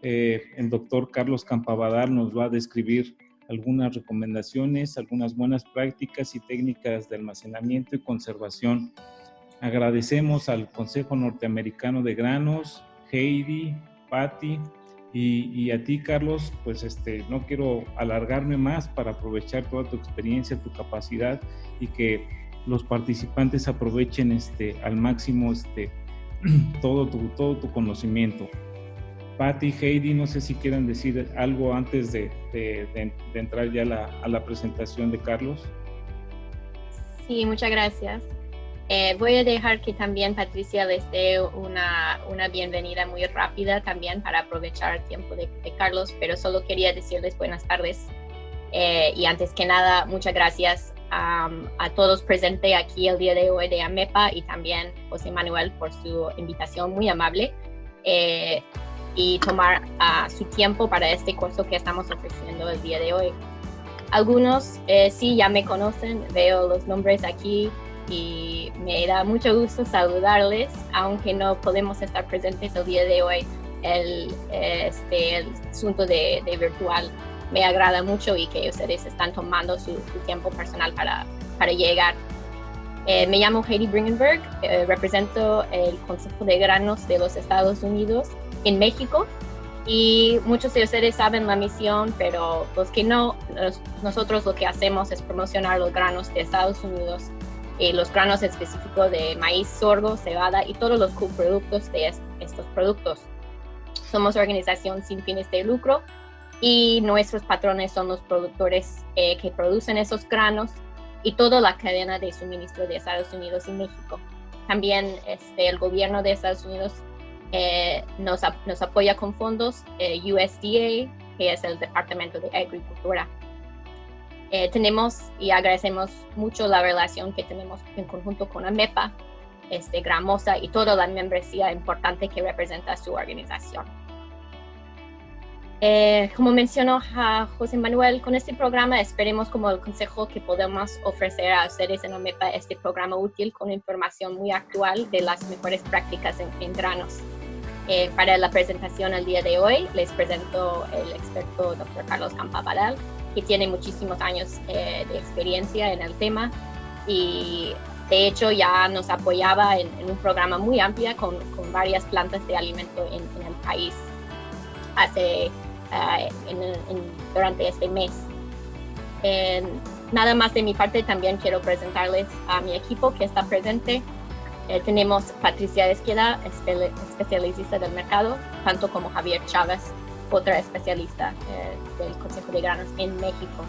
el doctor Carlos Campabadal nos va a describir algunas recomendaciones, algunas buenas prácticas y técnicas de almacenamiento y conservación. Agradecemos al Consejo Norteamericano de Granos, Heidi, Patty y a ti, Carlos. Pues no quiero alargarme más para aprovechar toda tu experiencia, tu capacidad y que los participantes aprovechen al máximo todo tu conocimiento. Patty, Heidi, no sé si quieran decir algo antes de entrar ya a la presentación de Carlos. Sí, muchas gracias. Voy a dejar que también Patricia les dé una bienvenida muy rápida también para aprovechar el tiempo de Carlos, pero solo quería decirles buenas tardes. Y antes que nada, muchas gracias a todos presentes aquí el día de hoy de AMEPA y también José Manuel por su invitación muy amable y tomar su tiempo para este curso que estamos ofreciendo el día de hoy. Algunos sí ya me conocen, veo los nombres aquí y me da mucho gusto saludarles, aunque no podemos estar presentes el día de hoy. El asunto de virtual me agrada mucho y que ustedes están tomando su tiempo personal para llegar. Me llamo Heidi Bringenberg, represento el Consejo de Granos de los Estados Unidos en México. Y muchos de ustedes saben la misión, pero los que no, nosotros lo que hacemos es promocionar los granos de Estados Unidos, los granos específicos de maíz, sorgo, cebada y todos los coproductos de estos productos. Somos organización sin fines de lucro y nuestros patrones son los productores que producen esos granos y toda la cadena de suministro de Estados Unidos y México. También el gobierno de Estados Unidos nos apoya con fondos, USDA, que es el Departamento de Agricultura. Tenemos y agradecemos mucho la relación que tenemos en conjunto con AMEPA, Gramosa y toda la membresía importante que representa su organización. Como mencionó José Manuel, con este programa esperemos como el consejo que podemos ofrecer a ustedes en AMEPA este programa útil con información muy actual de las mejores prácticas en granos. Para la presentación el día de hoy les presento el experto Dr. Carlos Campabadal, que tiene muchísimos años de experiencia en el tema y de hecho ya nos apoyaba en un programa muy amplio con varias plantas de alimento en el país durante este mes. Nada más de mi parte, también quiero presentarles a mi equipo que está presente. Tenemos Patricia Esqueda, especialista del mercado, tanto como Javier Chávez, otra especialista del Consejo de Granos en México.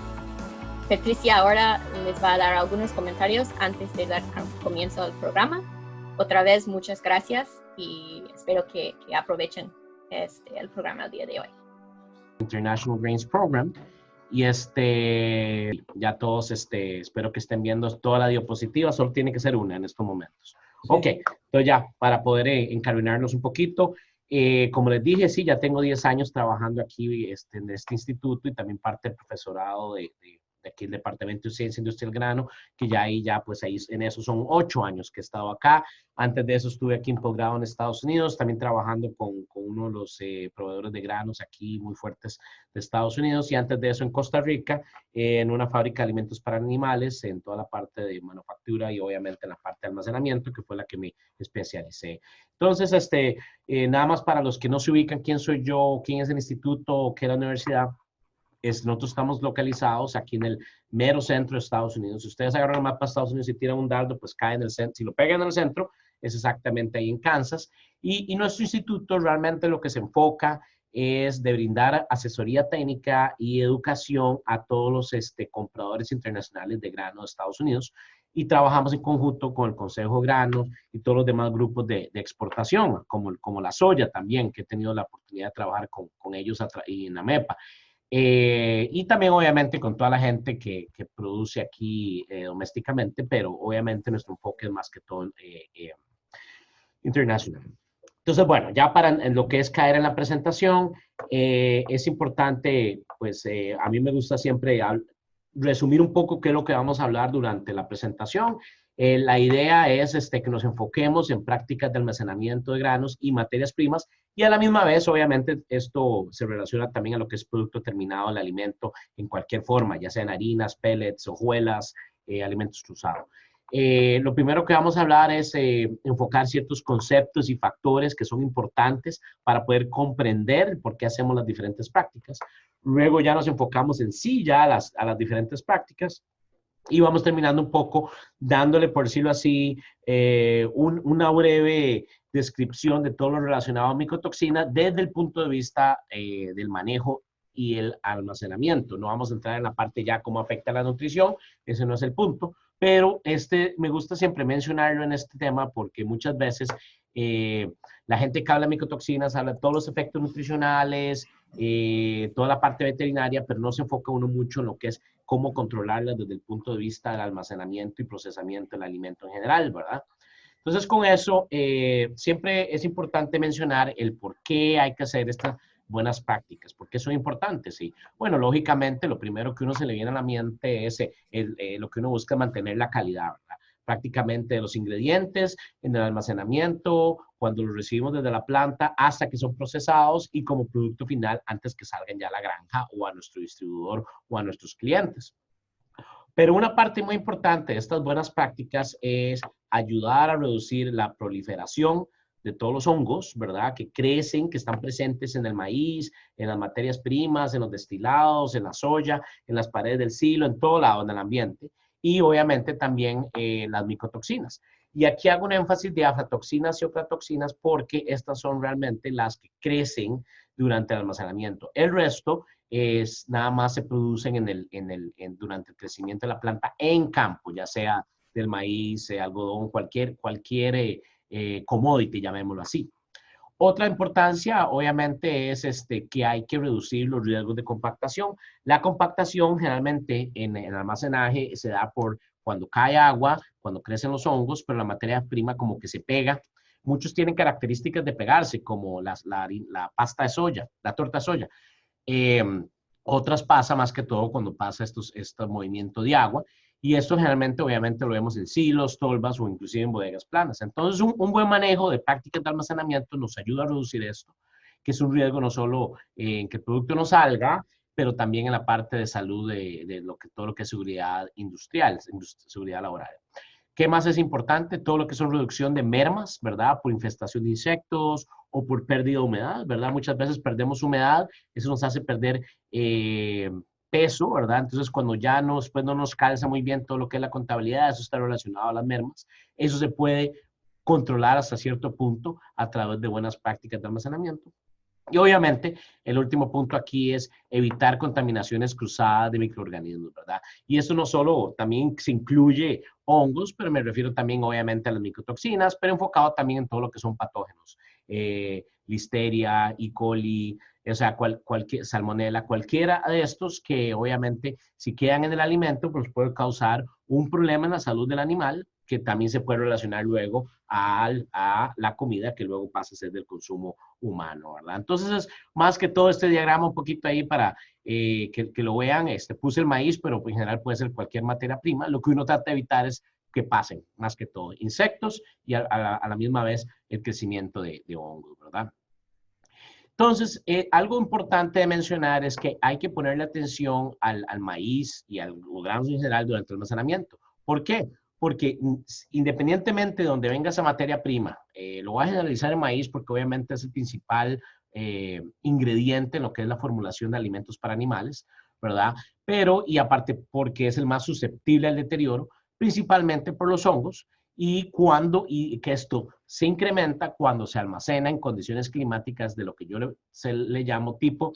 Patricia ahora les va a dar algunos comentarios antes de dar comienzo al programa. Otra vez, muchas gracias y espero que aprovechen el programa el día de hoy. International Grains Program. Y ya todos espero que estén viendo toda la diapositiva, solo tiene que ser una en estos momentos. Sí. Ok, entonces ya, para poder encaminarnos un poquito, como les dije, sí, ya tengo 10 años trabajando aquí en este instituto y también parte del profesorado de aquí el Departamento de Ciencia Industrial Grano, que ahí en eso son 8 años que he estado acá. Antes de eso estuve aquí en posgrado en Estados Unidos, también trabajando con uno de los proveedores de granos aquí muy fuertes de Estados Unidos, y antes de eso en Costa Rica, en una fábrica de alimentos para animales, en toda la parte de manufactura y obviamente en la parte de almacenamiento, que fue la que me especialicé. Entonces, nada más para los que no se ubican, quién soy yo, quién es el instituto o qué es la universidad. Nosotros estamos localizados aquí en el mero centro de Estados Unidos. Si ustedes agarran el mapa de Estados Unidos y tiran un dardo, pues cae en el centro. Si lo pegan en el centro, es exactamente ahí en Kansas. Y nuestro instituto realmente lo que se enfoca es de brindar asesoría técnica y educación a todos los compradores internacionales de grano de Estados Unidos. Y trabajamos en conjunto con el Consejo de Granos y todos los demás grupos de exportación, como la soya también, que he tenido la oportunidad de trabajar con ellos y en AMEPA. Y también obviamente con toda la gente que produce aquí domésticamente, pero obviamente nuestro enfoque es más que todo internacional. Entonces, bueno, ya en lo que es caer en la presentación, es importante, pues a mí me gusta siempre resumir un poco qué es lo que vamos a hablar durante la presentación. La idea es que nos enfoquemos en prácticas de almacenamiento de granos y materias primas y a la misma vez, obviamente, esto se relaciona también a lo que es producto terminado del alimento en cualquier forma, ya sean harinas, pellets, hojuelas, alimentos cruzados. Lo primero que vamos a hablar es enfocar ciertos conceptos y factores que son importantes para poder comprender por qué hacemos las diferentes prácticas. Luego ya nos enfocamos en sí ya a las diferentes prácticas y vamos terminando un poco dándole, por decirlo así, una breve descripción de todo lo relacionado a micotoxinas desde el punto de vista del manejo y el almacenamiento. No vamos a entrar en la parte ya cómo afecta la nutrición, ese no es el punto, pero me gusta siempre mencionarlo en este tema porque muchas veces la gente que habla de micotoxinas habla de todos los efectos nutricionales, toda la parte veterinaria, pero no se enfoca uno mucho en lo que es cómo controlarlas desde el punto de vista del almacenamiento y procesamiento del alimento en general, ¿verdad? Entonces, con eso, siempre es importante mencionar el por qué hay que hacer estas buenas prácticas, por qué son importantes, ¿sí? Bueno, lógicamente, lo primero que uno se le viene a la mente es lo que uno busca es mantener la calidad, ¿verdad? Prácticamente de los ingredientes, en el almacenamiento, cuando los recibimos desde la planta hasta que son procesados y como producto final antes que salgan ya a la granja o a nuestro distribuidor o a nuestros clientes. Pero una parte muy importante de estas buenas prácticas es ayudar a reducir la proliferación de todos los hongos, ¿verdad? Que crecen, que están presentes en el maíz, en las materias primas, en los destilados, en la soya, en las paredes del silo, en todo lado en el ambiente. Y obviamente también las micotoxinas. Y aquí hago un énfasis de aflatoxinas y ocratoxinas porque estas son realmente las que crecen durante el almacenamiento. El resto nada más se producen durante el crecimiento de la planta en campo, ya sea del maíz, algodón, cualquier commodity, llamémoslo así. Otra importancia, obviamente, es que hay que reducir los riesgos de compactación. La compactación generalmente en el almacenaje se da por cuando cae agua, cuando crecen los hongos, pero la materia prima como que se pega. Muchos tienen características de pegarse, como la pasta de soya, la torta de soya. Otras pasa más que todo cuando pasa este movimiento de agua. Y esto generalmente, obviamente, lo vemos en silos, tolvas o inclusive en bodegas planas. Entonces, un buen manejo de prácticas de almacenamiento nos ayuda a reducir esto, que es un riesgo no solo en que el producto no salga, pero también en la parte de salud de todo lo que es seguridad industrial, seguridad laboral. ¿Qué más es importante? Todo lo que son reducción de mermas, ¿verdad? Por infestación de insectos o por pérdida de humedad, ¿verdad? Muchas veces perdemos humedad, eso nos hace perder peso, ¿verdad? Entonces, cuando ya después no nos calza muy bien todo lo que es la contabilidad, eso está relacionado a las mermas. Eso se puede controlar hasta cierto punto a través de buenas prácticas de almacenamiento. Y obviamente, el último punto aquí es evitar contaminaciones cruzadas de microorganismos, ¿verdad? Y eso no solo, también se incluye hongos, pero me refiero también obviamente a las micotoxinas, pero enfocado también en todo lo que son patógenos. Listeria, E. coli, o sea, cualquier salmonela, cualquiera de estos que obviamente si quedan en el alimento, pues puede causar un problema en la salud del animal, que también se puede relacionar luego a la comida que luego pasa a ser del consumo humano, ¿verdad? Entonces, es más que todo este diagrama un poquito ahí para que lo vean. Puse el maíz, pero en general puede ser cualquier materia prima. Lo que uno trata de evitar es que pasen, más que todo, insectos y a la misma vez el crecimiento de hongos, ¿verdad? Entonces, algo importante de mencionar es que hay que ponerle atención al maíz y a los granos en general durante el almacenamiento. ¿Por qué? Porque independientemente de donde venga esa materia prima, lo voy a generalizar en maíz porque obviamente es el principal ingrediente en lo que es la formulación de alimentos para animales, ¿verdad? Pero, y aparte porque es el más susceptible al deterioro, principalmente por los hongos, y que esto se incrementa cuando se almacena en condiciones climáticas de lo que yo le llamo tipo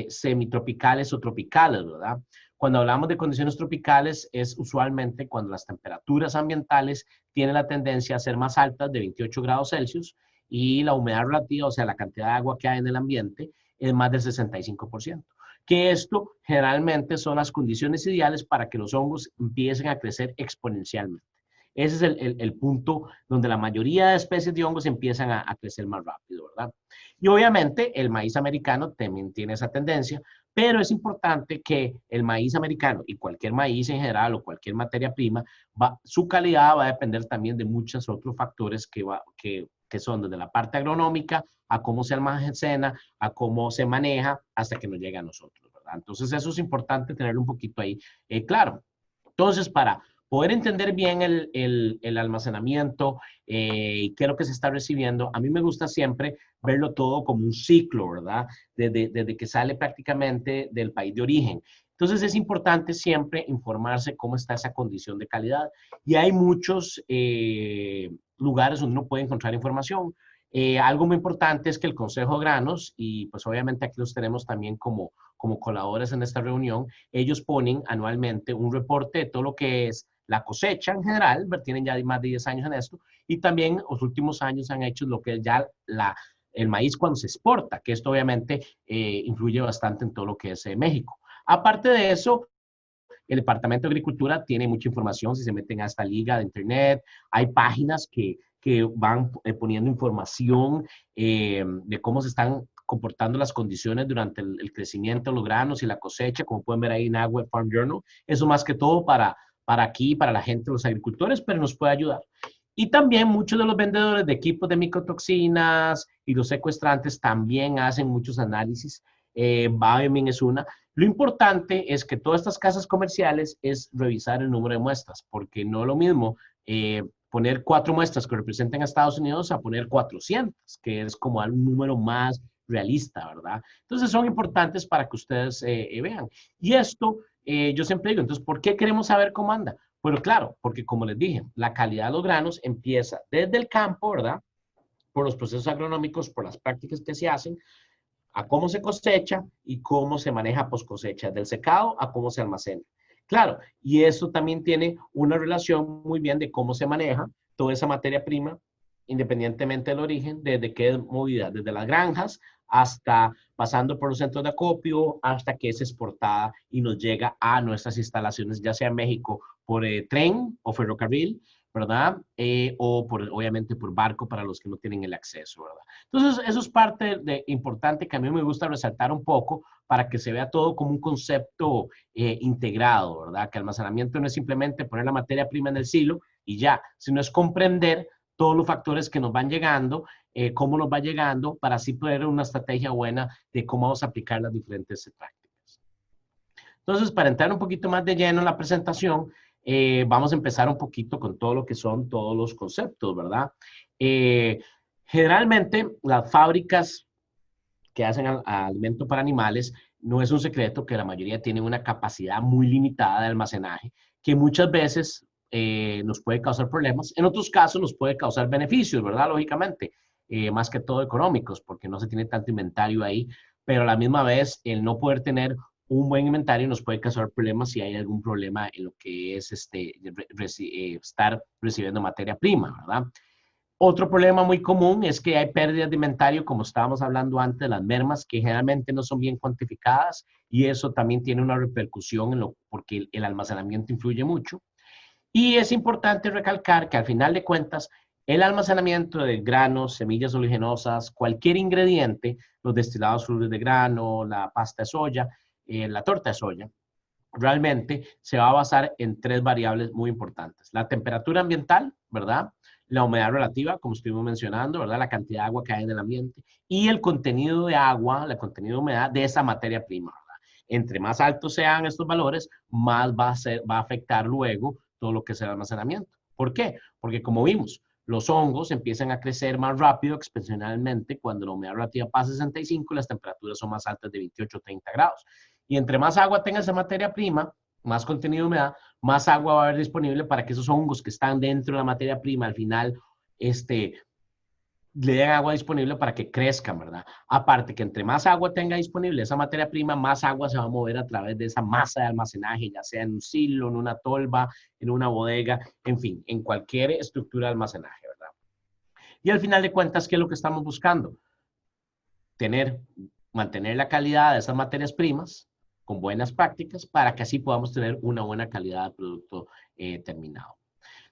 semitropicales o tropicales, ¿verdad? Cuando hablamos de condiciones tropicales es usualmente cuando las temperaturas ambientales tienen la tendencia a ser más altas de 28 grados Celsius y la humedad relativa, o sea, la cantidad de agua que hay en el ambiente, es más del 65%. Que esto generalmente son las condiciones ideales para que los hongos empiecen a crecer exponencialmente. Ese es el punto donde la mayoría de especies de hongos empiezan a crecer más rápido, ¿verdad? Y obviamente el maíz americano también tiene esa tendencia, pero es importante que el maíz americano y cualquier maíz en general o cualquier materia prima, su calidad va a depender también de muchos otros factores que son desde la parte agronómica, a cómo se almacena, a cómo se maneja, hasta que nos llegue a nosotros, ¿verdad? Entonces eso es importante tenerlo un poquito ahí claro. Entonces, para poder entender bien el almacenamiento y qué es lo que se está recibiendo, a mí me gusta siempre verlo todo como un ciclo, ¿verdad? Desde que sale prácticamente del país de origen. Entonces es importante siempre informarse cómo está esa condición de calidad. Y hay muchos lugares donde uno puede encontrar información. Algo muy importante es que el Consejo de Granos, y pues obviamente aquí los tenemos también como colaboradores en esta reunión, ellos ponen anualmente un reporte de todo lo que es la cosecha en general, tienen ya más de 10 años en esto, y también los últimos años han hecho lo que es ya el maíz cuando se exporta, que esto obviamente influye bastante en todo lo que es México. Aparte de eso, el Departamento de Agricultura tiene mucha información, si se meten a esta liga de internet, hay páginas que van poniendo información de cómo se están comportando las condiciones durante el crecimiento de los granos y la cosecha, como pueden ver ahí en Ag Web Farm Journal. Eso más que todo para aquí, para la gente, los agricultores, pero nos puede ayudar. Y también muchos de los vendedores de equipos de micotoxinas y los secuestrantes también hacen muchos análisis. Biomin es una. Lo importante es que todas estas casas comerciales es revisar el número de muestras, porque no es lo mismo poner 4 muestras que representen a Estados Unidos a poner 400, que es como un número más realista, ¿verdad? Entonces son importantes para que ustedes vean. Y esto, yo siempre digo, entonces, ¿por qué queremos saber cómo anda? Bueno, claro, porque como les dije, la calidad de los granos empieza desde el campo, ¿verdad? Por los procesos agronómicos, por las prácticas que se hacen, a cómo se cosecha y cómo se maneja post cosecha, del secado a cómo se almacena. Claro, y eso también tiene una relación muy bien de cómo se maneja toda esa materia prima, independientemente del origen, desde que es movida, desde las granjas hasta pasando por los centros de acopio, hasta que es exportada y nos llega a nuestras instalaciones, ya sea en México por tren o ferrocarril, ¿verdad? O obviamente por barco para los que no tienen el acceso, ¿verdad? Entonces, eso es parte importante que a mí me gusta resaltar un poco para que se vea todo como un concepto integrado, ¿verdad? Que almacenamiento no es simplemente poner la materia prima en el silo y ya, sino es comprender todos los factores que nos van llegando, cómo nos va llegando, para así poder una estrategia buena de cómo vamos a aplicar las diferentes prácticas. Entonces, para entrar un poquito más de lleno en la presentación, vamos a empezar un poquito con todo lo que son todos los conceptos, ¿verdad? Generalmente, las fábricas que hacen alimento para animales, no es un secreto que la mayoría tienen una capacidad muy limitada de almacenaje, que muchas veces nos puede causar problemas. En otros casos nos puede causar beneficios, ¿verdad? Lógicamente, más que todo económicos, porque no se tiene tanto inventario ahí, pero a la misma vez el no poder tener un buen inventario nos puede causar problemas si hay algún problema en lo que es estar recibiendo materia prima, ¿verdad? Otro problema muy común es que hay pérdidas de inventario, como estábamos hablando antes, las mermas, que generalmente no son bien cuantificadas, y eso también tiene una repercusión porque el almacenamiento influye mucho. Y es importante recalcar que al final de cuentas, el almacenamiento de granos, semillas oleaginosas, cualquier ingrediente, los destilados fluidos de grano, la pasta de soya, la torta de soya, realmente se va a basar en 3 variables muy importantes. La temperatura ambiental, ¿verdad? La humedad relativa, como estuvimos mencionando, ¿verdad? La cantidad de agua que hay en el ambiente y el contenido de agua, el contenido de humedad de esa materia prima, ¿verdad? Entre más altos sean estos valores, más va a afectar luego todo lo que es el almacenamiento. ¿Por qué? Porque como vimos, los hongos empiezan a crecer más rápido exponencialmente cuando la humedad relativa pasa a 65 y las temperaturas son más altas de 28 o 30 grados. Y entre más agua tenga esa materia prima, más contenido de humedad, más agua va a haber disponible para que esos hongos que están dentro de la materia prima al final le den agua disponible para que crezcan, ¿verdad? Aparte que entre más agua tenga disponible esa materia prima, más agua se va a mover a través de esa masa de almacenaje, ya sea en un silo, en una tolva, en una bodega, en fin, en cualquier estructura de almacenaje, ¿verdad? Y al final de cuentas, ¿qué es lo que estamos buscando? Mantener la calidad de esas materias primas con buenas prácticas para que así podamos tener una buena calidad de producto terminado.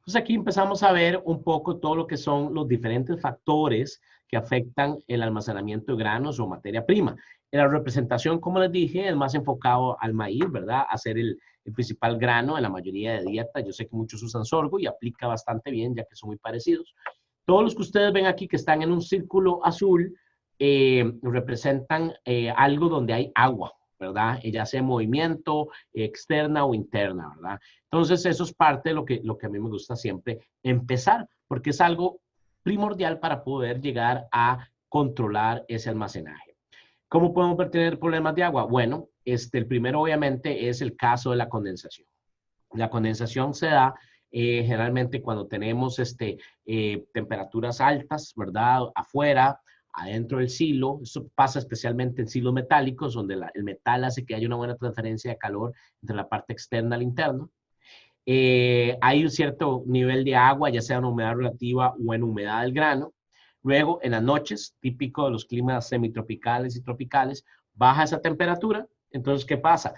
Entonces aquí empezamos a ver un poco todo lo que son los diferentes factores que afectan el almacenamiento de granos o materia prima. En la representación, como les dije, es más enfocado al maíz, ¿verdad? A ser el principal grano en la mayoría de dietas. Yo sé que muchos usan sorgo y aplica bastante bien, ya que son muy parecidos. Todos los que ustedes ven aquí que están en un círculo azul representan algo donde hay agua, ¿verdad? Ya sea movimiento externa o interna, ¿verdad? Entonces, eso es parte de lo que a mí me gusta siempre empezar, porque es algo primordial para poder llegar a controlar ese almacenaje. ¿Cómo podemos tener problemas de agua? Bueno, el primero obviamente es el caso de la condensación. La condensación se da generalmente cuando tenemos temperaturas altas, ¿verdad? Afuera, adentro del silo. Eso pasa especialmente en silos metálicos, donde el metal hace que haya una buena transferencia de calor entre la parte externa al interno. Hay un cierto nivel de agua, ya sea en humedad relativa o en humedad del grano. Luego, en las noches, típico de los climas semitropicales y tropicales, baja esa temperatura. Entonces, ¿qué pasa?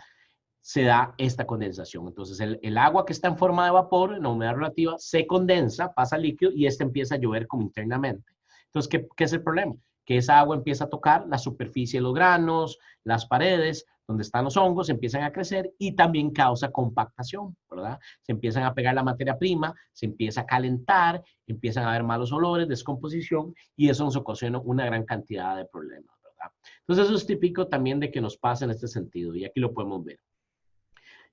Se da esta condensación. Entonces, el agua que está en forma de vapor, en la humedad relativa, se condensa, pasa al líquido y empieza a llover como internamente. Entonces, ¿qué es el problema? Que esa agua empieza a tocar la superficie de los granos, las paredes, donde están los hongos, empiezan a crecer y también causa compactación, ¿verdad? Se empiezan a pegar la materia prima, se empieza a calentar, empiezan a haber malos olores, descomposición y eso nos ocasiona una gran cantidad de problemas, ¿verdad? Entonces, eso es típico también de que nos pasa en este sentido y aquí lo podemos ver.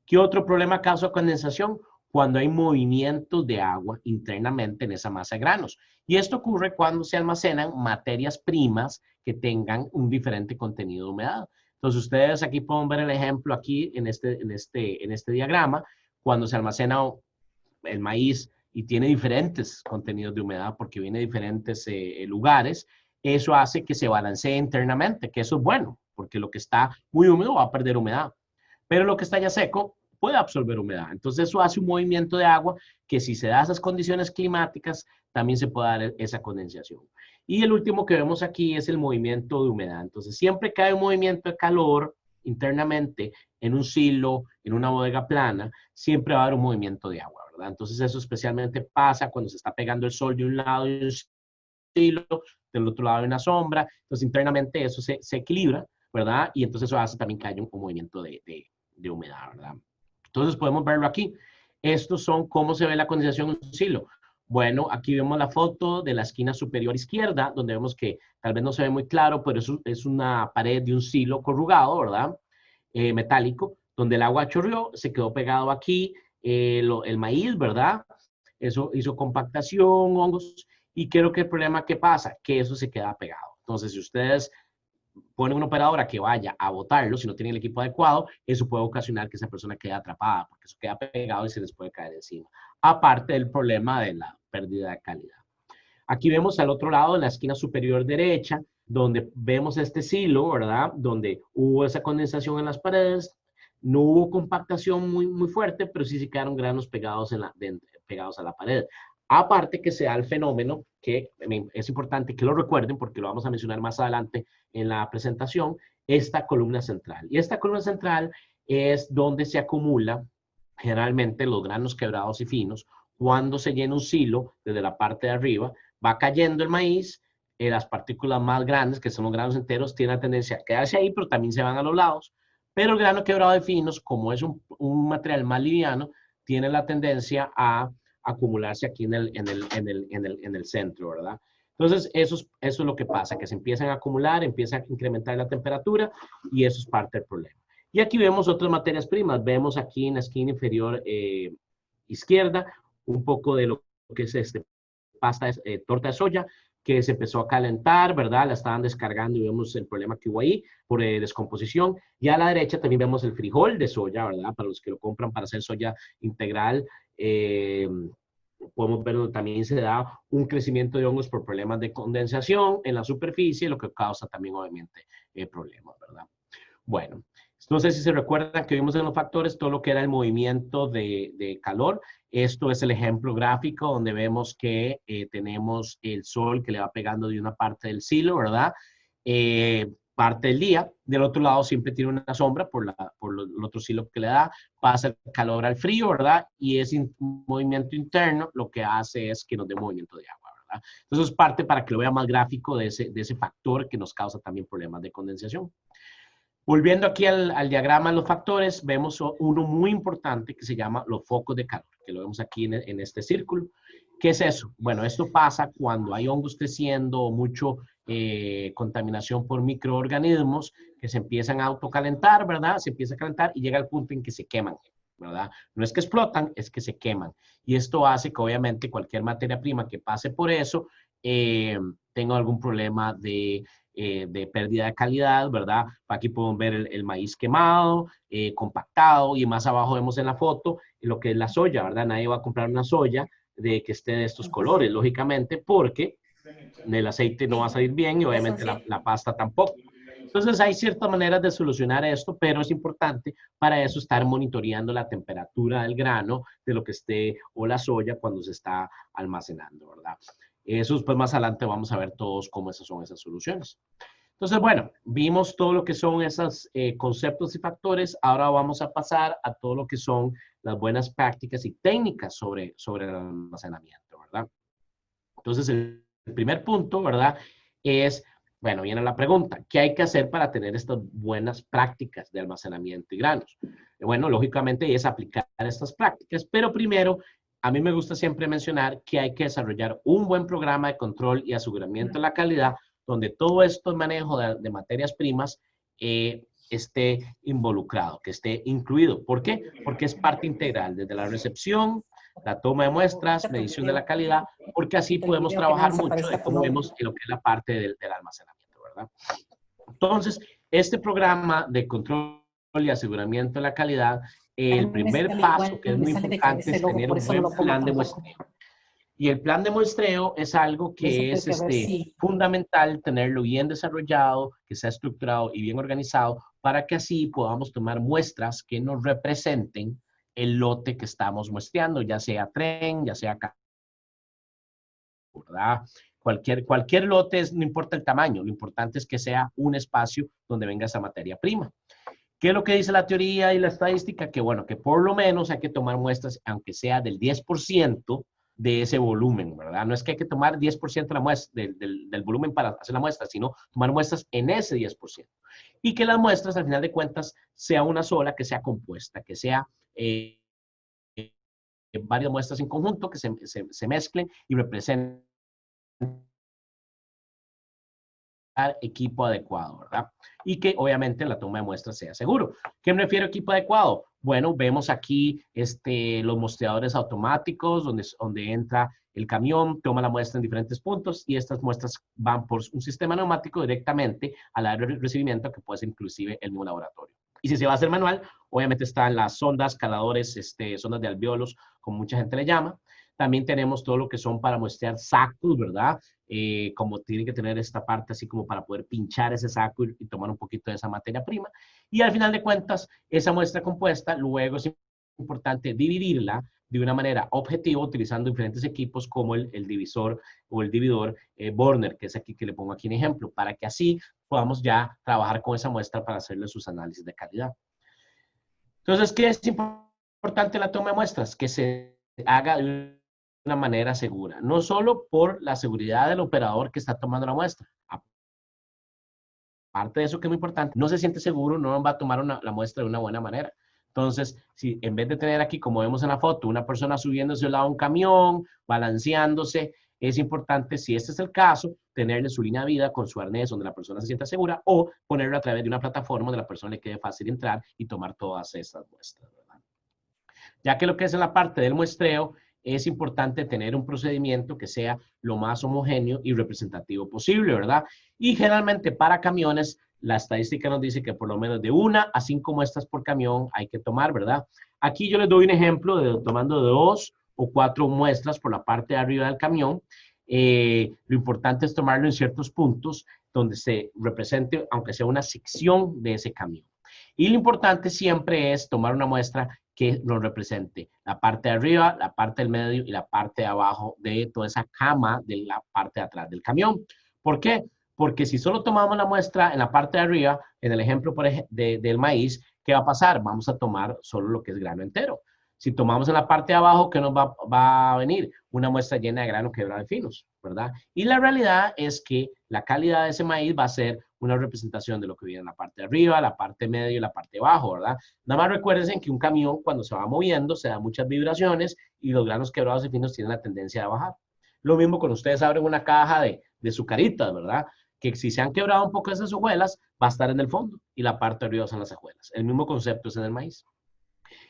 ¿Qué otro problema causa condensación? Cuando hay movimiento de agua internamente en esa masa de granos. Y esto ocurre cuando se almacenan materias primas que tengan un diferente contenido de humedad. Entonces, ustedes aquí pueden ver el ejemplo aquí en este diagrama, cuando se almacena el maíz y tiene diferentes contenidos de humedad porque viene de diferentes lugares, eso hace que se balancee internamente, que eso es bueno, porque lo que está muy húmedo va a perder humedad. Pero lo que está ya seco puede absorber humedad. Entonces eso hace un movimiento de agua que si se da esas condiciones climáticas, también se puede dar esa condensación. Y el último que vemos aquí es el movimiento de humedad. Entonces siempre que hay un movimiento de calor internamente en un silo, en una bodega plana, siempre va a haber un movimiento de agua, ¿verdad? Entonces eso especialmente pasa cuando se está pegando el sol de un lado de un silo, del otro lado de una sombra. Entonces internamente eso se equilibra, ¿verdad? Y entonces eso hace también que haya un movimiento de humedad, ¿verdad? Entonces podemos verlo aquí. Estos son cómo se ve la condensación en un silo. Bueno, aquí vemos la foto de la esquina superior izquierda, donde vemos que tal vez no se ve muy claro, pero es una pared de un silo corrugado, ¿verdad? Metálico, donde el agua chorreó, se quedó pegado aquí el maíz, ¿verdad? Eso hizo compactación, hongos, y creo que el problema que pasa, que eso se queda pegado. Entonces, si ustedes ponen una operadora que vaya a botarlo, si no tiene el equipo adecuado, eso puede ocasionar que esa persona quede atrapada, porque eso queda pegado y se les puede caer encima. Aparte del problema de la pérdida de calidad. Aquí vemos al otro lado, en la esquina superior derecha, donde vemos este silo, ¿verdad? Donde hubo esa condensación en las paredes, no hubo compactación muy fuerte, pero sí se quedaron granos pegados a la pared. Aparte que se da el fenómeno, que es importante que lo recuerden porque lo vamos a mencionar más adelante en la presentación, esta columna central. Y esta columna central es donde se acumula generalmente los granos quebrados y finos. Cuando se llena un silo desde la parte de arriba, va cayendo el maíz, las partículas más grandes, que son los granos enteros, tienen la tendencia a quedarse ahí, pero también se van a los lados. Pero el grano quebrado de finos, como es un material más liviano, tiene la tendencia a acumularse aquí en el centro, ¿verdad? Entonces, eso es lo que pasa, que se empiezan a acumular, empieza a incrementar la temperatura y eso es parte del problema. Y aquí vemos otras materias primas. Vemos aquí en la esquina inferior izquierda un poco de lo que es torta de soya, que se empezó a calentar, ¿verdad? La estaban descargando y vemos el problema que hubo ahí por descomposición. Y a la derecha también vemos el frijol de soya, ¿verdad? Para los que lo compran para hacer soya integral, podemos ver donde también se da un crecimiento de hongos por problemas de condensación en la superficie, lo que causa también obviamente problemas, ¿verdad? Bueno, no sé si se recuerdan que vimos en los factores todo lo que era el movimiento de calor. Esto es el ejemplo gráfico donde vemos que tenemos el sol que le va pegando de una parte del silo, ¿verdad? parte del día. Del otro lado siempre tiene una sombra por el otro silo que le da, pasa el calor al frío, ¿verdad? Y ese movimiento interno lo que hace es que nos dé movimiento de agua, ¿verdad? Entonces es parte para que lo vea más gráfico de ese factor que nos causa también problemas de condensación. Volviendo aquí al diagrama de los factores, vemos uno muy importante que se llama los focos de calor, que lo vemos aquí en este círculo. ¿Qué es eso? Bueno, esto pasa cuando hay hongos creciendo o mucho contaminación por microorganismos que se empiezan a autocalentar, ¿verdad? Se empieza a calentar y llega al punto en que se queman, ¿verdad? No es que explotan, es que se queman. Y esto hace que obviamente cualquier materia prima que pase por eso tenga algún problema de pérdida de calidad, ¿verdad? Aquí podemos ver el maíz quemado, compactado, y más abajo vemos en la foto lo que es la soya, ¿verdad? Nadie va a comprar una soya de que esté de estos colores, lógicamente, porque el aceite no va a salir bien y obviamente la pasta tampoco. Entonces hay ciertas maneras de solucionar esto, pero es importante para eso estar monitoreando la temperatura del grano, de lo que esté, o la soya cuando se está almacenando, ¿verdad? Eso después más adelante vamos a ver todos cómo esas son esas soluciones. Entonces, bueno, vimos todo lo que son esos conceptos y factores. Ahora vamos a pasar a todo lo que son las buenas prácticas y técnicas sobre el almacenamiento, ¿verdad? Entonces, el primer punto, ¿verdad? Es, bueno, viene la pregunta, ¿qué hay que hacer para tener estas buenas prácticas de almacenamiento y granos? Bueno, lógicamente es aplicar estas prácticas, pero primero, a mí me gusta siempre mencionar que hay que desarrollar un buen programa de control y aseguramiento de la calidad, donde todo esto manejo de materias primas esté involucrado, que esté incluido. ¿Por qué? Porque es parte integral, desde la recepción, la toma de muestras, medición de la calidad, porque así podemos trabajar mucho de cómo vemos en lo que es la parte del almacenamiento, ¿verdad? Entonces, este programa de control y aseguramiento de la calidad, el primer paso que es muy importante es tener un buen plan de muestreo. Y el plan de muestreo es algo que es fundamental tenerlo bien desarrollado, que sea estructurado y bien organizado, para que así podamos tomar muestras que nos representen el lote que estamos muestreando, ya sea tren, ya sea ¿verdad? Cualquier lote, no importa el tamaño, lo importante es que sea un espacio donde venga esa materia prima. ¿Qué es lo que dice la teoría y la estadística? Que bueno, que por lo menos hay que tomar muestras, aunque sea del 10% de ese volumen, ¿verdad? No es que hay que tomar 10% de la muestra, del volumen para hacer la muestra, sino tomar muestras en ese 10%. Y que las muestras, al final de cuentas, sea una sola, que sea compuesta, que sea varias muestras en conjunto, que se mezclen y representen equipo adecuado, ¿verdad? Y que obviamente la toma de muestras sea seguro. ¿Qué me refiero a equipo adecuado? Bueno, vemos aquí los muestreadores automáticos donde entra el camión, toma la muestra en diferentes puntos y estas muestras van por un sistema neumático directamente al área de recibimiento, que puede ser inclusive el mismo laboratorio. Y si se va a hacer manual, obviamente están las sondas, caladores, sondas de alvéolos, como mucha gente le llama. También tenemos todo lo que son para muestrear sacos, ¿verdad? Como tienen que tener esta parte así como para poder pinchar ese saco y tomar un poquito de esa materia prima. Y al final de cuentas, esa muestra compuesta, luego es importante dividirla de una manera objetiva utilizando diferentes equipos como el divisor o el dividor Borner, que es aquí que le pongo aquí en ejemplo, para que así podamos ya trabajar con esa muestra para hacerle sus análisis de calidad. Entonces, ¿qué es importante en la toma de muestras? Que se haga de una manera segura, no solo por la seguridad del operador que está tomando la muestra. Aparte de eso, que es muy importante, no se siente seguro, no va a tomar la muestra de una buena manera. Entonces, si en vez de tener aquí, como vemos en la foto, una persona subiéndose al lado de un camión, balanceándose, es importante, si este es el caso, tenerle su línea de vida con su arnés donde la persona se sienta segura o ponerlo a través de una plataforma donde la persona le quede fácil entrar y tomar todas esas muestras, ¿verdad? Ya que lo que es en la parte del muestreo, es importante tener un procedimiento que sea lo más homogéneo y representativo posible, ¿verdad? Y generalmente para camiones, la estadística nos dice que por lo menos de 1 a 5 muestras por camión hay que tomar, ¿verdad? Aquí yo les doy un ejemplo de tomando 2 o 4 muestras por la parte de arriba del camión. Lo importante es tomarlo en ciertos puntos donde se represente, aunque sea una sección de ese camión. Y lo importante siempre es tomar una muestra que nos represente la parte de arriba, la parte del medio y la parte de abajo de toda esa cama de la parte de atrás del camión. ¿Por qué? Porque si solo tomamos la muestra en la parte de arriba, en el ejemplo del maíz, ¿qué va a pasar? Vamos a tomar solo lo que es grano entero. Si tomamos en la parte de abajo, ¿qué nos va a venir? Una muestra llena de grano quebrado y finos, ¿verdad? Y la realidad es que la calidad de ese maíz va a ser una representación de lo que viene en la parte de arriba, la parte medio y la parte de abajo, ¿verdad? Nada más recuerden que un camión cuando se va moviendo se da muchas vibraciones y los granos quebrados y finos tienen la tendencia a bajar. Lo mismo cuando ustedes abren una caja de sucaritas, ¿verdad? Que si se han quebrado un poco esas hojuelas, va a estar en el fondo y la parte de arriba son las hojuelas. El mismo concepto es en el maíz.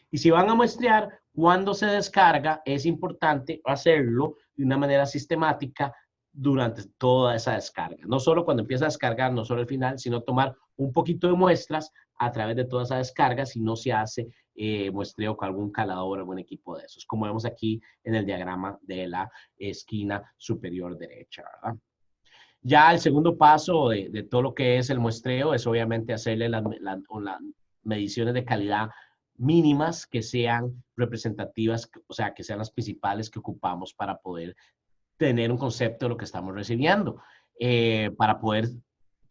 Y si van a muestrear cuando se descarga, es importante hacerlo de una manera sistemática durante toda esa descarga. No solo cuando empieza a descargar, no solo al final, sino tomar un poquito de muestras a través de toda esa descarga si no se hace muestreo con algún calador o algún equipo de esos, como vemos aquí en el diagrama de la esquina superior derecha, ¿verdad? Ya el segundo paso de todo lo que es el muestreo es obviamente hacerle las mediciones de calidad mínimas que sean representativas, o sea, que sean las principales que ocupamos para poder tener un concepto de lo que estamos recibiendo, para poder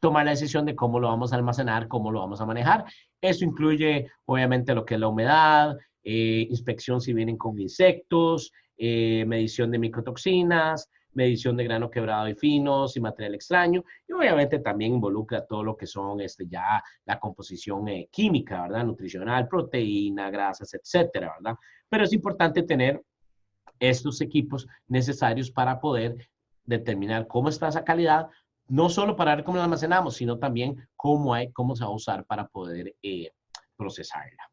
tomar la decisión de cómo lo vamos a almacenar, cómo lo vamos a manejar. Eso incluye, obviamente, lo que es la humedad, inspección si vienen con insectos, medición de micotoxinas, medición de grano quebrado y finos y material extraño, y obviamente también involucra todo lo que son ya la composición química, ¿verdad? Nutricional, proteína, grasas, etcétera, ¿verdad? Pero es importante tener estos equipos necesarios para poder determinar cómo está esa calidad, no solo para ver cómo la almacenamos, sino también cómo se va a usar para poder procesarla.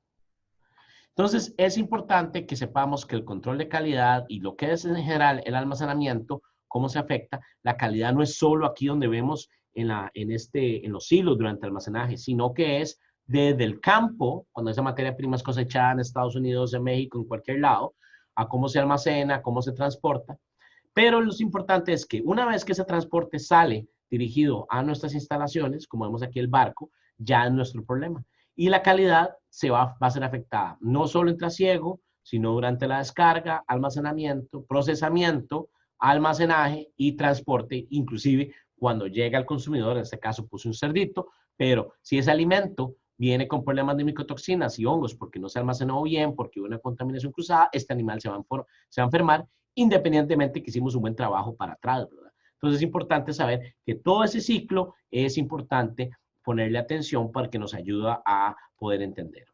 Entonces, es importante que sepamos que el control de calidad y lo que es en general el almacenamiento, cómo se afecta, la calidad no es solo aquí donde vemos en los silos durante el almacenaje, sino que es desde el campo, cuando esa materia prima es cosechada en Estados Unidos, en México, en cualquier lado, a cómo se almacena, cómo se transporta. Pero lo importante es que una vez que ese transporte sale dirigido a nuestras instalaciones, como vemos aquí el barco, ya es nuestro problema. Y la calidad va a ser afectada, no solo en trasiego, sino durante la descarga, almacenamiento, procesamiento, almacenaje y transporte, inclusive cuando llega al consumidor, en este caso puse un cerdito, pero si ese alimento viene con problemas de micotoxinas y hongos porque no se almacenó bien, porque hubo una contaminación cruzada, este animal se va a enfermar, independientemente que hicimos un buen trabajo para atrás, ¿verdad? Entonces es importante saber que todo ese ciclo es importante ponerle atención para que nos ayude a poder entender.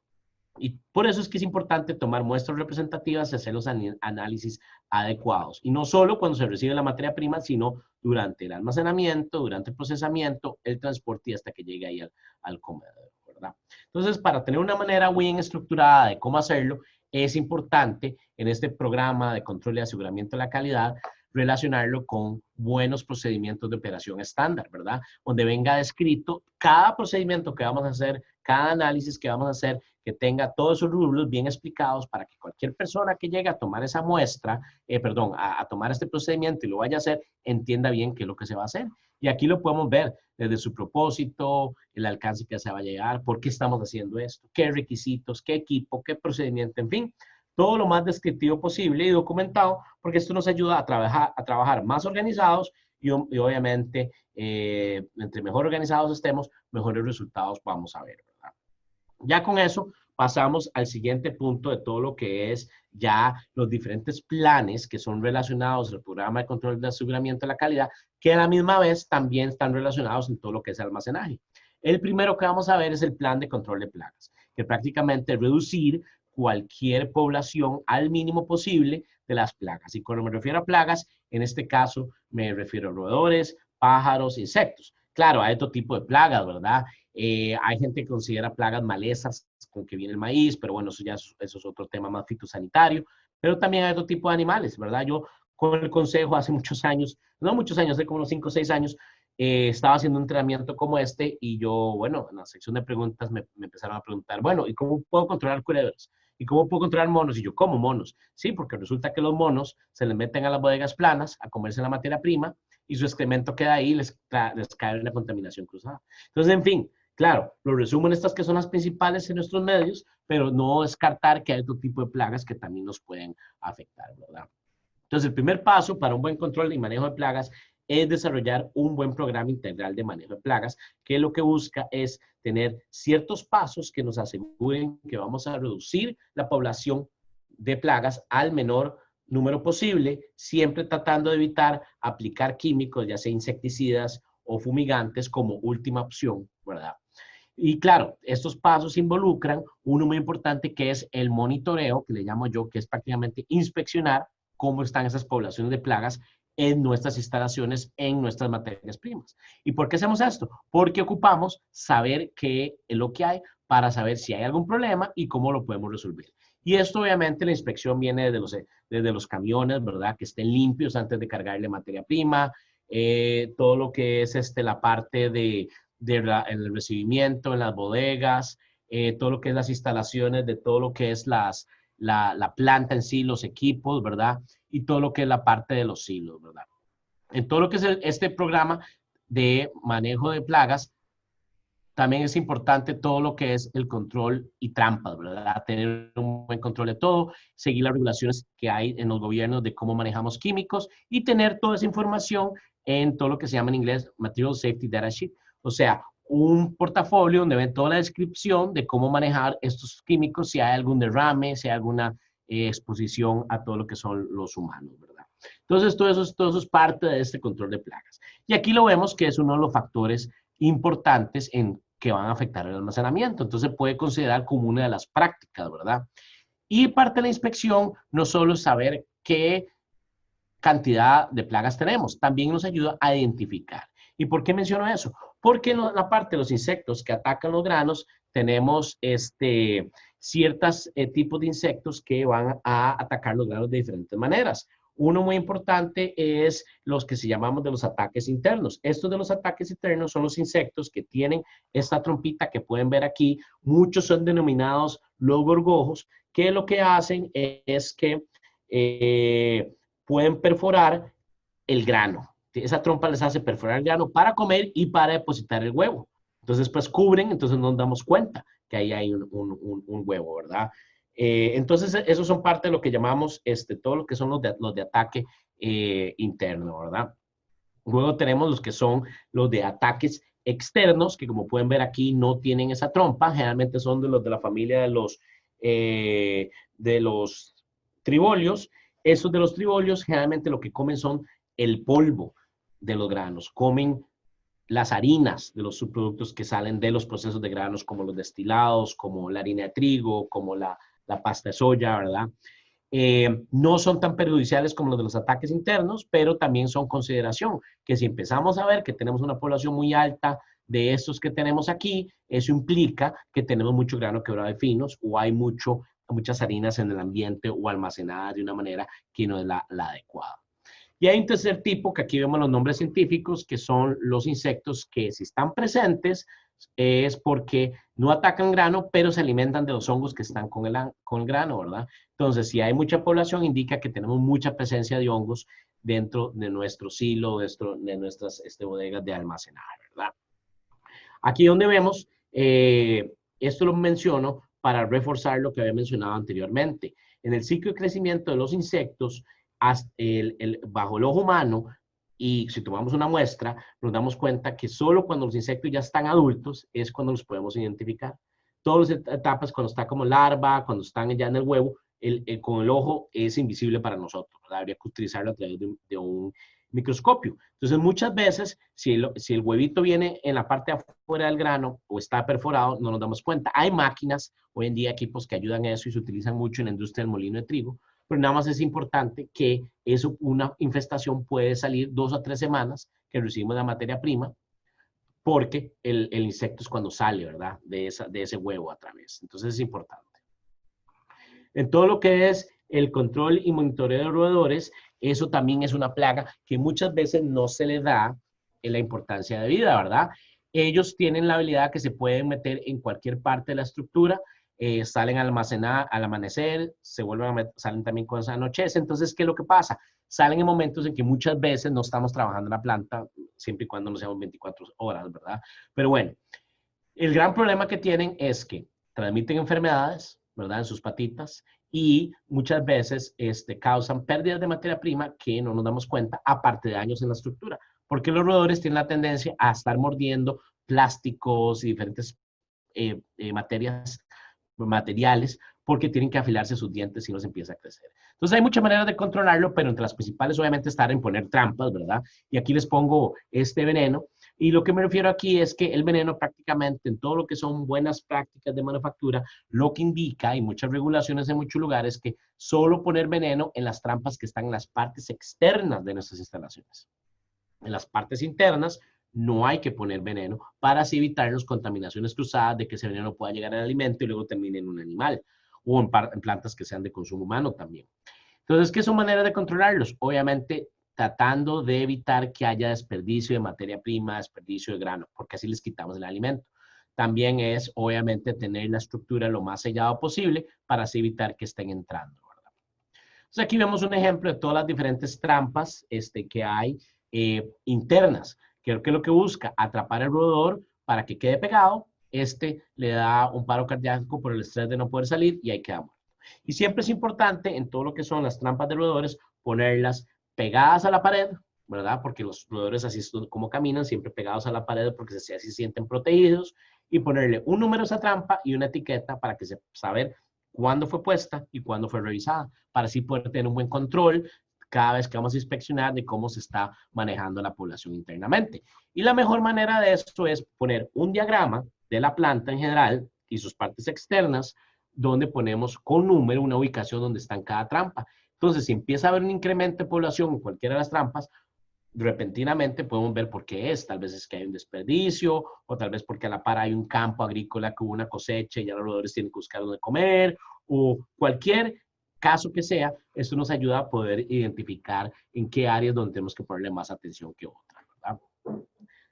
Y por eso es que es importante tomar muestras representativas y hacer los análisis adecuados. Y no solo cuando se recibe la materia prima, sino durante el almacenamiento, durante el procesamiento, el transporte y hasta que llegue ahí al comedor, ¿verdad? Entonces, para tener una manera bien estructurada de cómo hacerlo, es importante en este programa de control y aseguramiento de la calidad relacionarlo con buenos procedimientos de operación estándar, ¿verdad? Donde venga descrito cada procedimiento que vamos a hacer, cada análisis que vamos a hacer, que tenga todos esos rubros bien explicados para que cualquier persona que llegue a tomar esa muestra, a tomar este procedimiento y lo vaya a hacer, entienda bien qué es lo que se va a hacer. Y aquí lo podemos ver desde su propósito, el alcance que se va a llegar, por qué estamos haciendo esto, qué requisitos, qué equipo, qué procedimiento, en fin, todo lo más descriptivo posible y documentado, porque esto nos ayuda a trabajar más organizados y obviamente, entre mejor organizados estemos, mejores resultados vamos a ver, ¿verdad? Ya con eso pasamos al siguiente punto de todo lo que es ya los diferentes planes que son relacionados al programa de control de aseguramiento de la calidad, que a la misma vez también están relacionados en todo lo que es almacenaje. El primero que vamos a ver es el plan de control de plagas, que prácticamente es reducir cualquier población al mínimo posible de las plagas. Y cuando me refiero a plagas, en este caso me refiero a roedores, pájaros, insectos. Claro, hay otro tipo de plagas, ¿verdad? Hay gente que considera plagas malezas con que viene el maíz, pero bueno, eso es otro tema más fitosanitario. Pero también hay otro tipo de animales, ¿verdad? Yo con el consejo hace muchos años, no muchos años, hace como unos 5 o 6 años, estaba haciendo un entrenamiento como este y yo, bueno, en la sección de preguntas me empezaron a preguntar, bueno, ¿y cómo puedo controlar culebras? ¿Y cómo puedo controlar monos? Y yo, ¿cómo monos? Sí, porque resulta que los monos se les meten a las bodegas planas a comerse la materia prima y su excremento queda ahí y les cae una contaminación cruzada. Entonces, en fin, claro, lo resumo en estas que son las principales en nuestros medios, pero no descartar que hay otro tipo de plagas que también nos pueden afectar, ¿verdad? Entonces, el primer paso para un buen control y manejo de plagas es desarrollar un buen programa integral de manejo de plagas, que lo que busca es tener ciertos pasos que nos aseguren que vamos a reducir la población de plagas al menor número posible, siempre tratando de evitar aplicar químicos, ya sea insecticidas o fumigantes como última opción, ¿verdad? Y claro, estos pasos involucran uno muy importante que es el monitoreo, que le llamo yo, que es prácticamente inspeccionar cómo están esas poblaciones de plagas en nuestras instalaciones, en nuestras materias primas. ¿Y por qué hacemos esto? Porque ocupamos saber qué es lo que hay para saber si hay algún problema y cómo lo podemos resolver. Y esto obviamente la inspección viene desde los camiones, ¿verdad? Que estén limpios antes de cargarle materia prima, todo lo que es la parte el recibimiento en las bodegas, todo lo que es las instalaciones, de todo lo que es la planta en sí, los equipos, ¿verdad? Y todo lo que es la parte de los silos, ¿verdad? En todo lo que es este programa de manejo de plagas, también es importante todo lo que es el control y trampas, ¿verdad? Tener un buen control de todo, seguir las regulaciones que hay en los gobiernos de cómo manejamos químicos y tener toda esa información en todo lo que se llama en inglés Material Safety Data Sheet. O sea, un portafolio donde ven toda la descripción de cómo manejar estos químicos, si hay algún derrame, si hay alguna exposición a todo lo que son los humanos, ¿verdad? Entonces, todo eso es parte de este control de plagas. Y aquí lo vemos que es uno de los factores importantes en que van a afectar el almacenamiento. Entonces, puede considerar como una de las prácticas, ¿verdad? Y parte de la inspección no solo es saber qué cantidad de plagas tenemos, también nos ayuda a identificar. ¿Y por qué menciono eso? Porque en la parte de los insectos que atacan los granos, tenemos ciertos tipos de insectos que van a atacar los granos de diferentes maneras. Uno muy importante es los que se llamamos de los ataques internos. Estos de los ataques internos son los insectos que tienen esta trompita que pueden ver aquí. Muchos son denominados los gorgojos, que lo que hacen es que pueden perforar el grano. Esa trompa les hace perforar el grano para comer y para depositar el huevo. Entonces, pues cubren, entonces no nos damos cuenta que ahí hay un huevo, ¿verdad? Entonces, esos son parte de lo que llamamos todo lo que son los de ataque interno, ¿verdad? Luego tenemos los que son los de ataques externos, que como pueden ver aquí no tienen esa trompa, generalmente son de los de la familia de los tribolios. Esos de los tribolios generalmente lo que comen son el polvo de los granos, comen las harinas de los subproductos que salen de los procesos de granos, como los destilados, como la harina de trigo, como la pasta de soya, ¿verdad? No son tan perjudiciales como los de los ataques internos, pero también son consideración, que si empezamos a ver que tenemos una población muy alta de estos que tenemos aquí, eso implica que tenemos mucho grano quebrado de finos o hay muchas harinas en el ambiente o almacenadas de una manera que no es la adecuada. Y hay un tercer tipo, que aquí vemos los nombres científicos, que son los insectos que si están presentes es porque no atacan grano, pero se alimentan de los hongos que están con el grano, ¿verdad? Entonces, si hay mucha población, indica que tenemos mucha presencia de hongos dentro de nuestro silo, de nuestras bodegas de almacenar, ¿verdad? Aquí donde vemos, esto lo menciono para reforzar lo que había mencionado anteriormente. En el ciclo de crecimiento de los insectos, bajo el ojo humano, y si tomamos una muestra, nos damos cuenta que solo cuando los insectos ya están adultos es cuando los podemos identificar. Todas las etapas, cuando está como larva, cuando están ya en el huevo, con el ojo es invisible para nosotros, ¿verdad? Habría que utilizarlo a través de un microscopio. Entonces, muchas veces, si el huevito viene en la parte de afuera del grano o está perforado, no nos damos cuenta. Hay máquinas, hoy en día equipos que ayudan a eso y se utilizan mucho en la industria del molino de trigo, pero nada más es importante que una infestación puede salir 2 a 3 semanas que recibimos la materia prima, porque el insecto es cuando sale, ¿verdad? De ese huevo a través. Entonces es importante. En todo lo que es el control y monitoreo de roedores, eso también es una plaga que muchas veces no se le da la importancia de vida, ¿verdad? Ellos tienen la habilidad que se pueden meter en cualquier parte de la estructura, salen a almacenar al amanecer, salen también cuando se anochece. Entonces, ¿qué es lo que pasa? Salen en momentos en que muchas veces no estamos trabajando en la planta, siempre y cuando no seamos 24 horas, ¿verdad? Pero bueno, el gran problema que tienen es que transmiten enfermedades, ¿verdad? En sus patitas, y muchas veces causan pérdidas de materia prima que no nos damos cuenta, aparte de daños en la estructura. porque los roedores tienen la tendencia a estar mordiendo plásticos y diferentes materiales, porque tienen que afilarse sus dientes si no se empieza a crecer. Entonces hay muchas maneras de controlarlo, pero entre las principales obviamente estar en poner trampas, ¿verdad? Y aquí les pongo este veneno. Y lo que me refiero aquí es que el veneno prácticamente en todo lo que son buenas prácticas de manufactura, lo que indica, y muchas regulaciones en muchos lugares, que solo poner veneno en las trampas que están en las partes externas de nuestras instalaciones. En las partes internas no hay que poner veneno para así evitar las contaminaciones cruzadas de que ese veneno pueda llegar al alimento y luego termine en un animal o en plantas que sean de consumo humano también. Entonces, ¿qué son maneras de controlarlos? Obviamente, tratando de evitar que haya desperdicio de materia prima, desperdicio de grano, porque así les quitamos el alimento. También es, obviamente, tener la estructura lo más sellado posible para así evitar que estén entrando, ¿verdad? Entonces, aquí vemos un ejemplo de todas las diferentes trampas que hay internas. ¿Qué es lo que busca? Atrapar el roedor para que quede pegado. Le da un paro cardíaco por el estrés de no poder salir y ahí queda muerto. Y siempre es importante en todo lo que son las trampas de roedores ponerlas pegadas a la pared, ¿verdad? Porque los roedores así es como caminan, siempre pegados a la pared porque así se sienten protegidos, y ponerle un número a esa trampa y una etiqueta para que se saber cuándo fue puesta y cuándo fue revisada, para así poder tener un buen control cada vez que vamos a inspeccionar de cómo se está manejando la población internamente. Y la mejor manera de esto es poner un diagrama de la planta en general y sus partes externas, donde ponemos con número una ubicación donde está en cada trampa. Entonces, si empieza a haber un incremento de población en cualquiera de las trampas, repentinamente podemos ver por qué es. Tal vez es que hay un desperdicio, o tal vez porque a la par hay un campo agrícola que hubo una cosecha y ya los roedores tienen que buscar dónde comer, o cualquier caso que sea. Esto nos ayuda a poder identificar en qué áreas donde tenemos que ponerle más atención que otras, ¿verdad?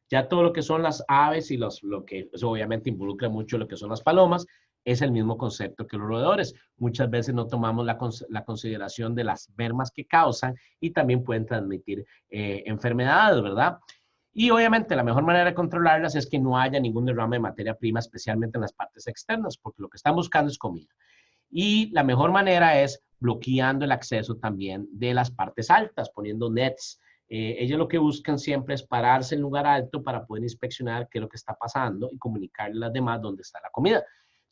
Ya todo lo que son las aves y lo que eso obviamente involucra mucho lo que son las palomas, es el mismo concepto que los roedores. Muchas veces no tomamos la consideración de las mermas que causan y también pueden transmitir enfermedades, ¿verdad? Y obviamente la mejor manera de controlarlas es que no haya ningún derrame de materia prima, especialmente en las partes externas, porque lo que están buscando es comida. Y la mejor manera es bloqueando el acceso también de las partes altas, poniendo nets. Ellos lo que buscan siempre es pararse en lugar alto para poder inspeccionar qué es lo que está pasando y comunicarle a las demás dónde está la comida.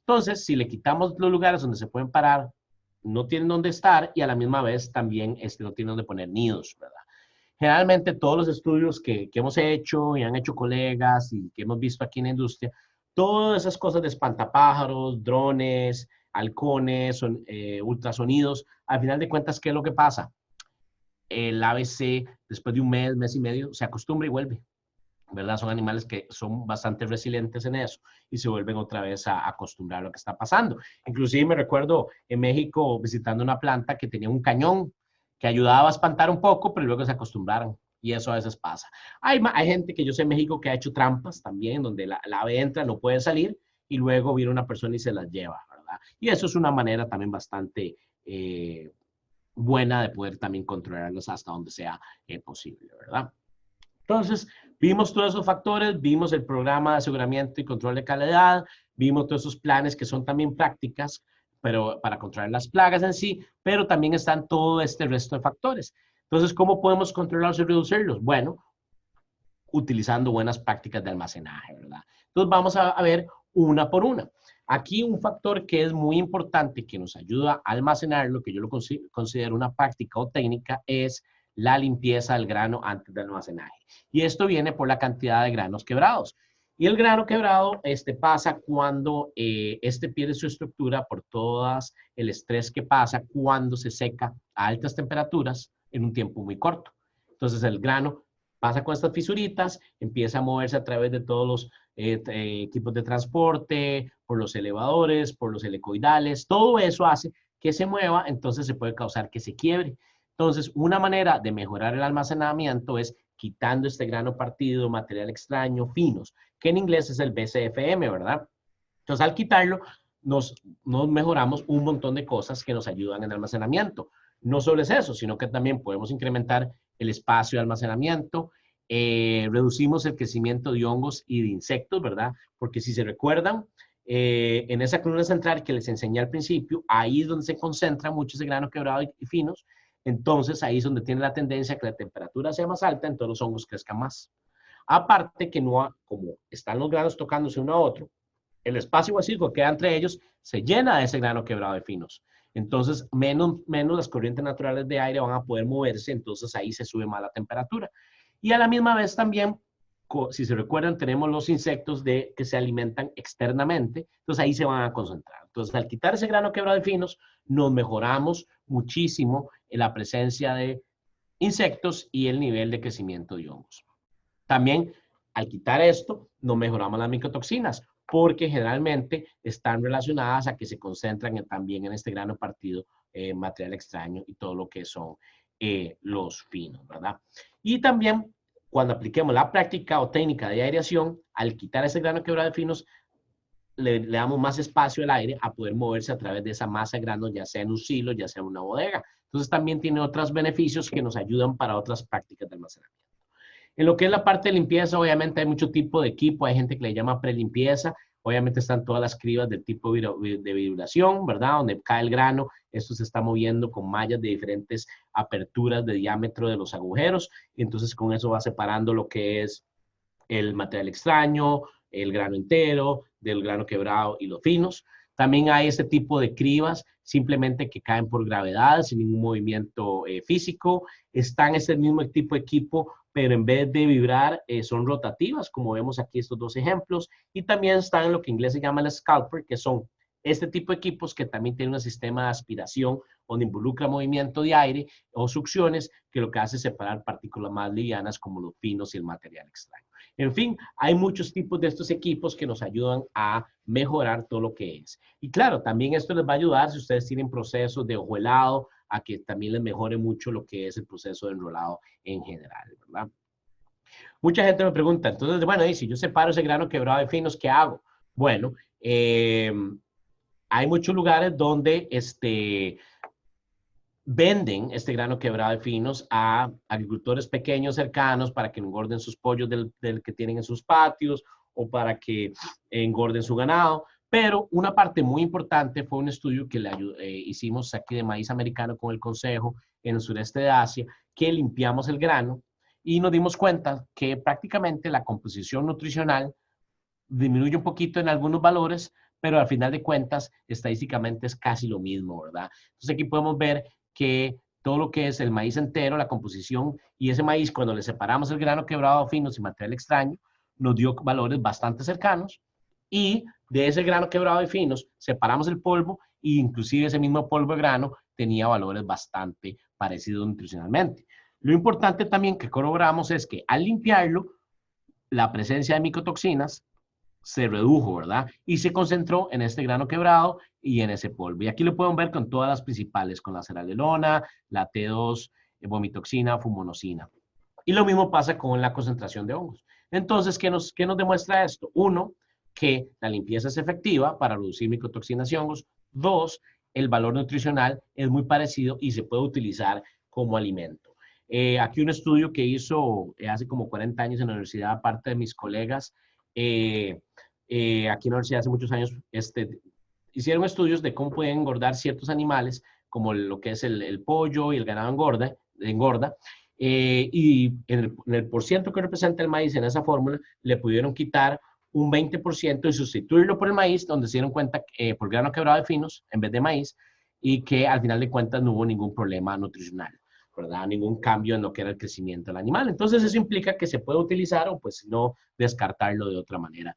Entonces, si le quitamos los lugares donde se pueden parar, no tienen dónde estar y a la misma vez también no tienen dónde poner nidos, ¿verdad? Generalmente todos los estudios que hemos hecho y han hecho colegas y que hemos visto aquí en la industria, todas esas cosas de espantapájaros, drones, halcones, ultrasonidos, al final de cuentas, ¿qué es lo que pasa? El ABC, después de un mes, mes y medio, se acostumbra y vuelve, ¿verdad? Son animales que son bastante resilientes en eso y se vuelven otra vez a acostumbrar a lo que está pasando. Inclusive me recuerdo en México visitando una planta que tenía un cañón que ayudaba a espantar un poco, pero luego se acostumbraron. Y eso a veces pasa. Hay gente que yo sé en México que ha hecho trampas también, donde la ave entra, no puede salir, y luego viene una persona y se las lleva, ¿verdad? Y eso es una manera también bastante buena de poder también controlarlos hasta donde sea posible, ¿verdad? Entonces, vimos todos esos factores, vimos el programa de aseguramiento y control de calidad, vimos todos esos planes que son también prácticas, pero para controlar las plagas en sí, pero también están todo este resto de factores. Entonces, ¿cómo podemos controlarlos y reducirlos? Bueno, utilizando buenas prácticas de almacenaje, ¿verdad? Entonces, vamos a ver una por una. Aquí un factor que es muy importante, que nos ayuda a almacenar, lo que yo lo considero una práctica o técnica, es la limpieza del grano antes del almacenaje. Y esto viene por la cantidad de granos quebrados. Y el grano quebrado pasa cuando pierde su estructura por todo el estrés que pasa cuando se seca a altas temperaturas en un tiempo muy corto. Entonces el grano pasa con estas fisuritas, empieza a moverse a través de todos los equipos de transporte, por los elevadores, por los helicoidales. Todo eso hace que se mueva, entonces se puede causar que se quiebre. Entonces, una manera de mejorar el almacenamiento es quitando este grano partido, material extraño, finos, que en inglés es el BCFM, ¿verdad? Entonces, al quitarlo, nos mejoramos un montón de cosas que nos ayudan en el almacenamiento. No solo es eso, sino que también podemos incrementar el espacio de almacenamiento, reducimos el crecimiento de hongos y de insectos, ¿verdad? Porque si se recuerdan, en esa columna central que les enseñé al principio, ahí es donde se concentra mucho ese grano quebrado y finos. Entonces, ahí es donde tiene la tendencia a que la temperatura sea más alta, entonces los hongos crezcan más. Aparte que no, como están los granos tocándose uno a otro, el espacio vacío que queda entre ellos se llena de ese grano quebrado de finos. Entonces, menos las corrientes naturales de aire van a poder moverse, entonces ahí se sube más la temperatura. Y a la misma vez también, si se recuerdan, tenemos los insectos que se alimentan externamente, entonces ahí se van a concentrar. Entonces, al quitar ese grano quebrado de finos, nos mejoramos muchísimo en la presencia de insectos y el nivel de crecimiento de hongos. También, al quitar esto, nos mejoramos las micotoxinas, porque generalmente están relacionadas a que se concentran también en este grano partido, material extraño y todo lo que son los finos, ¿verdad? Y también, cuando apliquemos la práctica o técnica de aireación, al quitar ese grano quebrado de finos, le damos más espacio al aire a poder moverse a través de esa masa de grano, ya sea en un silo, ya sea en una bodega. Entonces, también tiene otros beneficios que nos ayudan para otras prácticas de almacenamiento. En lo que es la parte de limpieza, obviamente hay mucho tipo de equipo, hay gente que le llama prelimpieza, obviamente están todas las cribas del tipo de vibración, ¿verdad? Donde cae el grano, esto se está moviendo con mallas de diferentes aperturas de diámetro de los agujeros, y entonces con eso va separando lo que es el material extraño, el grano entero, del grano quebrado y los finos. También hay este tipo de cribas, simplemente que caen por gravedad, sin ningún movimiento físico. Están este mismo tipo de equipo, pero en vez de vibrar, son rotativas, como vemos aquí estos dos ejemplos. Y también están en lo que en inglés se llama el scalper, que son este tipo de equipos que también tienen un sistema de aspiración, donde involucra movimiento de aire o succiones, que lo que hace es separar partículas más livianas, como los finos y el material extraño. En fin, hay muchos tipos de estos equipos que nos ayudan a mejorar todo lo que es. Y claro, también esto les va a ayudar si ustedes tienen procesos de hojuelado, a que también les mejore mucho lo que es el proceso de enrolado en general, ¿verdad? Mucha gente me pregunta, entonces, bueno, y si yo separo ese grano quebrado de finos, ¿qué hago? Bueno, hay muchos lugares donde venden este grano quebrado de finos a agricultores pequeños cercanos para que engorden sus pollos del que tienen en sus patios o para que engorden su ganado. Pero una parte muy importante fue un estudio que hicimos aquí de maíz americano con el Consejo en el sureste de Asia, que limpiamos el grano y nos dimos cuenta que prácticamente la composición nutricional disminuye un poquito en algunos valores, pero al final de cuentas, estadísticamente es casi lo mismo, ¿verdad? Entonces aquí podemos ver que todo lo que es el maíz entero, la composición, y ese maíz, cuando le separamos el grano quebrado finos y material extraño, nos dio valores bastante cercanos, y de ese grano quebrado de finos, separamos el polvo, e inclusive ese mismo polvo de grano tenía valores bastante parecidos nutricionalmente. Lo importante también que corroboramos es que al limpiarlo, la presencia de micotoxinas se redujo, ¿verdad? Y se concentró en este grano quebrado y en ese polvo. Y aquí lo pueden ver con todas las principales, con la cerealelona, la T2, vomitoxina, fumonosina. Y lo mismo pasa con la concentración de hongos. Entonces, ¿qué nos demuestra esto? Uno, que la limpieza es efectiva para reducir micotoxinas y hongos. Dos, el valor nutricional es muy parecido y se puede utilizar como alimento. Aquí un estudio que hizo hace como 40 años en la universidad, aparte de mis colegas, aquí en la universidad hace muchos años, hicieron estudios de cómo pueden engordar ciertos animales, como lo que es el pollo y el ganado engorda, y en el porciento que representa el maíz en esa fórmula, le pudieron quitar un 20% y sustituirlo por el maíz, donde se dieron cuenta por grano quebrado de finos en vez de maíz, y que al final de cuentas no hubo ningún problema nutricional, ¿verdad? Ningún cambio en lo que era el crecimiento del animal. Entonces eso implica que se puede utilizar o pues no descartarlo de otra manera.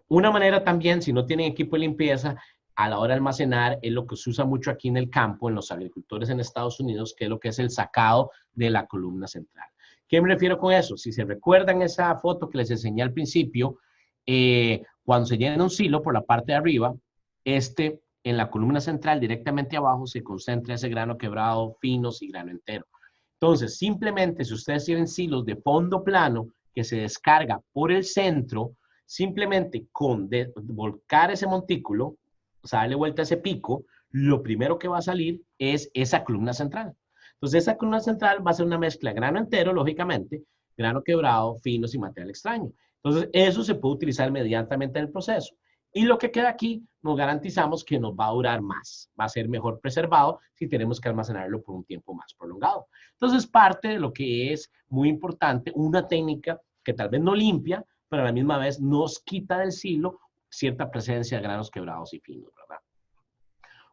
Una manera también, si no tienen equipo de limpieza, a la hora de almacenar, es lo que se usa mucho aquí en el campo, en los agricultores en Estados Unidos, que es lo que es el sacado de la columna central. ¿Qué me refiero con eso? Si se recuerdan esa foto que les enseñé al principio, cuando se llena un silo por la parte de arriba, en la columna central, directamente abajo, se concentra ese grano quebrado, finos y grano entero. Entonces, simplemente, si ustedes tienen silos de fondo plano que se descarga por el centro, simplemente con volcar ese montículo, o sea, darle vuelta a ese pico, lo primero que va a salir es esa columna central. Entonces, esa columna central va a ser una mezcla de grano entero, lógicamente, grano quebrado, finos y material extraño. Entonces, eso se puede utilizar inmediatamente en el proceso. Y lo que queda aquí, nos garantizamos que nos va a durar más, va a ser mejor preservado si tenemos que almacenarlo por un tiempo más prolongado. Entonces, parte de lo que es muy importante, una técnica que tal vez no limpia, pero a la misma vez nos quita del silo cierta presencia de granos quebrados y finos, ¿verdad?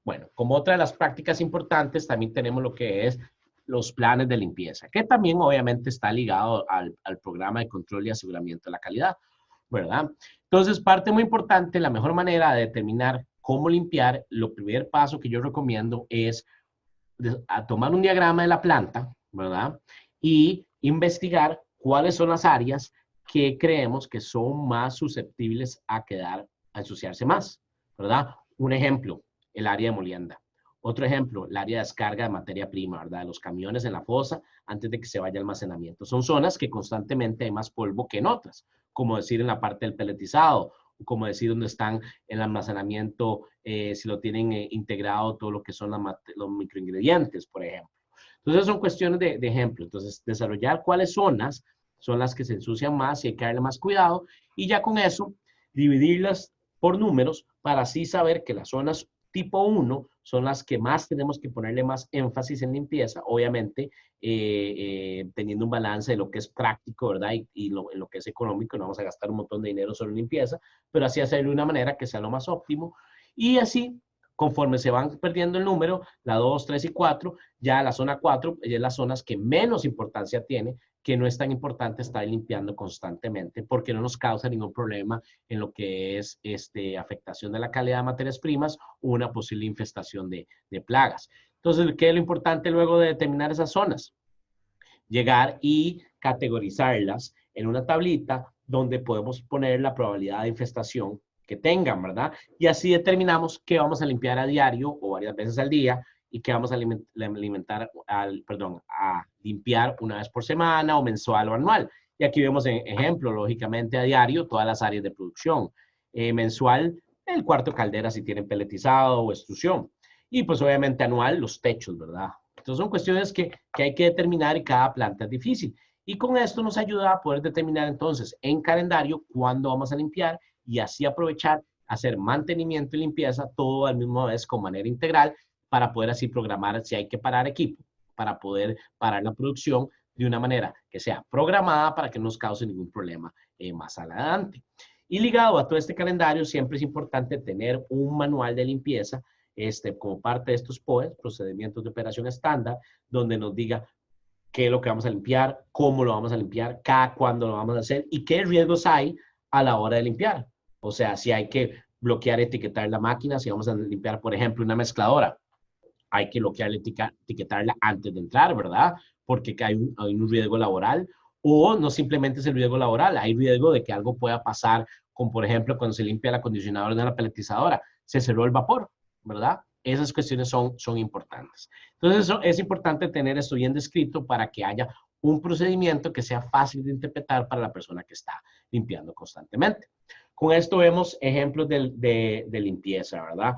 Bueno, como otra de las prácticas importantes, también tenemos lo que es los planes de limpieza, que también obviamente está ligado al programa de control y aseguramiento de la calidad, ¿verdad? Entonces, parte muy importante, la mejor manera de determinar cómo limpiar, lo primer paso que yo recomiendo es a tomar un diagrama de la planta, ¿verdad? Y investigar cuáles son las áreas que creemos que son más susceptibles a a ensuciarse más, ¿verdad? Un ejemplo, el área de molienda. Otro ejemplo, el área de descarga de materia prima, ¿verdad? De los camiones en la fosa antes de que se vaya al almacenamiento. Son zonas que constantemente hay más polvo que en otras, como decir en la parte del peletizado, como decir donde están el almacenamiento, si lo tienen integrado todo lo que son los microingredientes, por ejemplo. Entonces son cuestiones de ejemplo. Entonces desarrollar cuáles zonas son las que se ensucian más y hay que darle más cuidado y ya con eso dividirlas por números para así saber que las zonas tipo 1 son las que más tenemos que ponerle más énfasis en limpieza, obviamente teniendo un balance de lo que es práctico, ¿verdad? Y en lo que es económico, no vamos a gastar un montón de dinero solo en limpieza, pero así hacerlo de una manera que sea lo más óptimo. Y así, conforme se van perdiendo el número, la 2, 3 y 4, ya la zona 4 es las zonas que menos importancia tiene, que no es tan importante estar limpiando constantemente porque no nos causa ningún problema en lo que es afectación de la calidad de materias primas o una posible infestación de plagas. Entonces, ¿qué es lo importante luego de determinar esas zonas? Llegar y categorizarlas en una tablita donde podemos poner la probabilidad de infestación que tengan, ¿verdad? Y así determinamos qué vamos a limpiar a diario o varias veces al día y que vamos a limpiar una vez por semana o mensual o anual. Y aquí vemos en ejemplo, lógicamente a diario, todas las áreas de producción. Mensual, el cuarto de caldera si tienen peletizado o extrusión. Y pues obviamente anual, los techos, ¿verdad? Entonces son cuestiones que hay que determinar y cada planta es difícil. Y con esto nos ayuda a poder determinar entonces en calendario cuándo vamos a limpiar y así aprovechar, hacer mantenimiento y limpieza todo al mismo vez con manera integral para poder así programar si hay que parar equipo, para poder parar la producción de una manera que sea programada para que no nos cause ningún problema más adelante. Y ligado a todo este calendario, siempre es importante tener un manual de limpieza como parte de estos POEs, procedimientos de operación estándar, donde nos diga qué es lo que vamos a limpiar, cómo lo vamos a limpiar, cada cuándo lo vamos a hacer y qué riesgos hay a la hora de limpiar. O sea, si hay que bloquear, etiquetar la máquina, si vamos a limpiar, por ejemplo, una mezcladora, hay que bloquearla, etiquetarla antes de entrar, ¿verdad? Porque hay un riesgo laboral. O no simplemente es el riesgo laboral, hay riesgo de que algo pueda pasar, como por ejemplo cuando se limpia el acondicionador de la peletizadora, se cerró el vapor, ¿verdad? Esas cuestiones son importantes. Entonces, es importante tener esto bien descrito para que haya un procedimiento que sea fácil de interpretar para la persona que está limpiando constantemente. Con esto vemos ejemplos de limpieza, ¿verdad?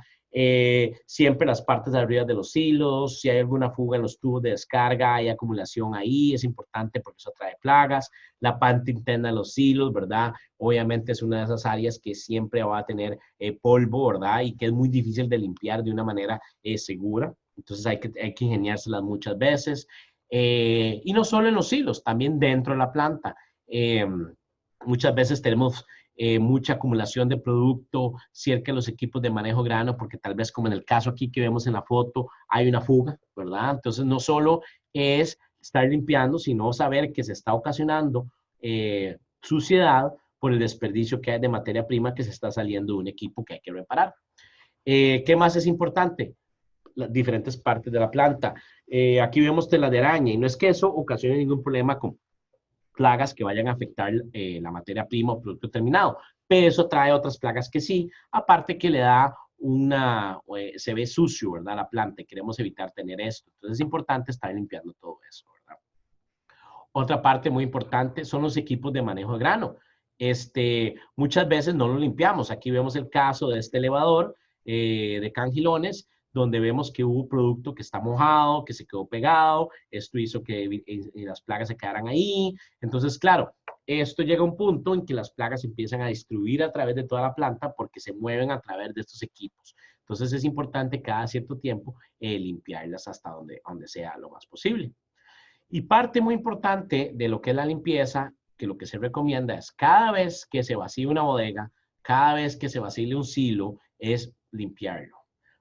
Siempre las partes de arriba de los hilos, si hay alguna fuga en los tubos de descarga, hay acumulación ahí, es importante porque eso trae plagas. La parte interna de los hilos, ¿verdad? Obviamente es una de esas áreas que siempre va a tener polvo, ¿verdad? Y que es muy difícil de limpiar de una manera segura. Entonces hay que ingeniárselas muchas veces. Y no solo en los hilos, también dentro de la planta. Muchas veces tenemos mucha acumulación de producto cerca de los equipos de manejo grano, porque tal vez como en el caso aquí que vemos en la foto, hay una fuga, ¿verdad? Entonces no solo es estar limpiando, sino saber que se está ocasionando suciedad por el desperdicio que hay de materia prima que se está saliendo de un equipo que hay que reparar. ¿Qué más es importante? Las diferentes partes de la planta. Aquí vemos telas de araña y no es que eso ocasione ningún problema con plagas que vayan a afectar la materia prima o producto terminado, pero eso trae otras plagas que sí, aparte que le da se ve sucio, ¿verdad? La planta y queremos evitar tener esto. Entonces es importante estar limpiando todo eso, ¿verdad? Otra parte muy importante son los equipos de manejo de grano. Muchas veces no lo limpiamos. Aquí vemos el caso de este elevador de Cangilones, donde vemos que hubo producto que está mojado, que se quedó pegado, esto hizo que las plagas se quedaran ahí. Entonces, claro, esto llega a un punto en que las plagas empiezan a distribuir a través de toda la planta porque se mueven a través de estos equipos. Entonces es importante cada cierto tiempo limpiarlas hasta donde sea lo más posible. Y parte muy importante de lo que es la limpieza, que lo que se recomienda es cada vez que se vacíe una bodega, cada vez que se vacíe un silo, es limpiarlo.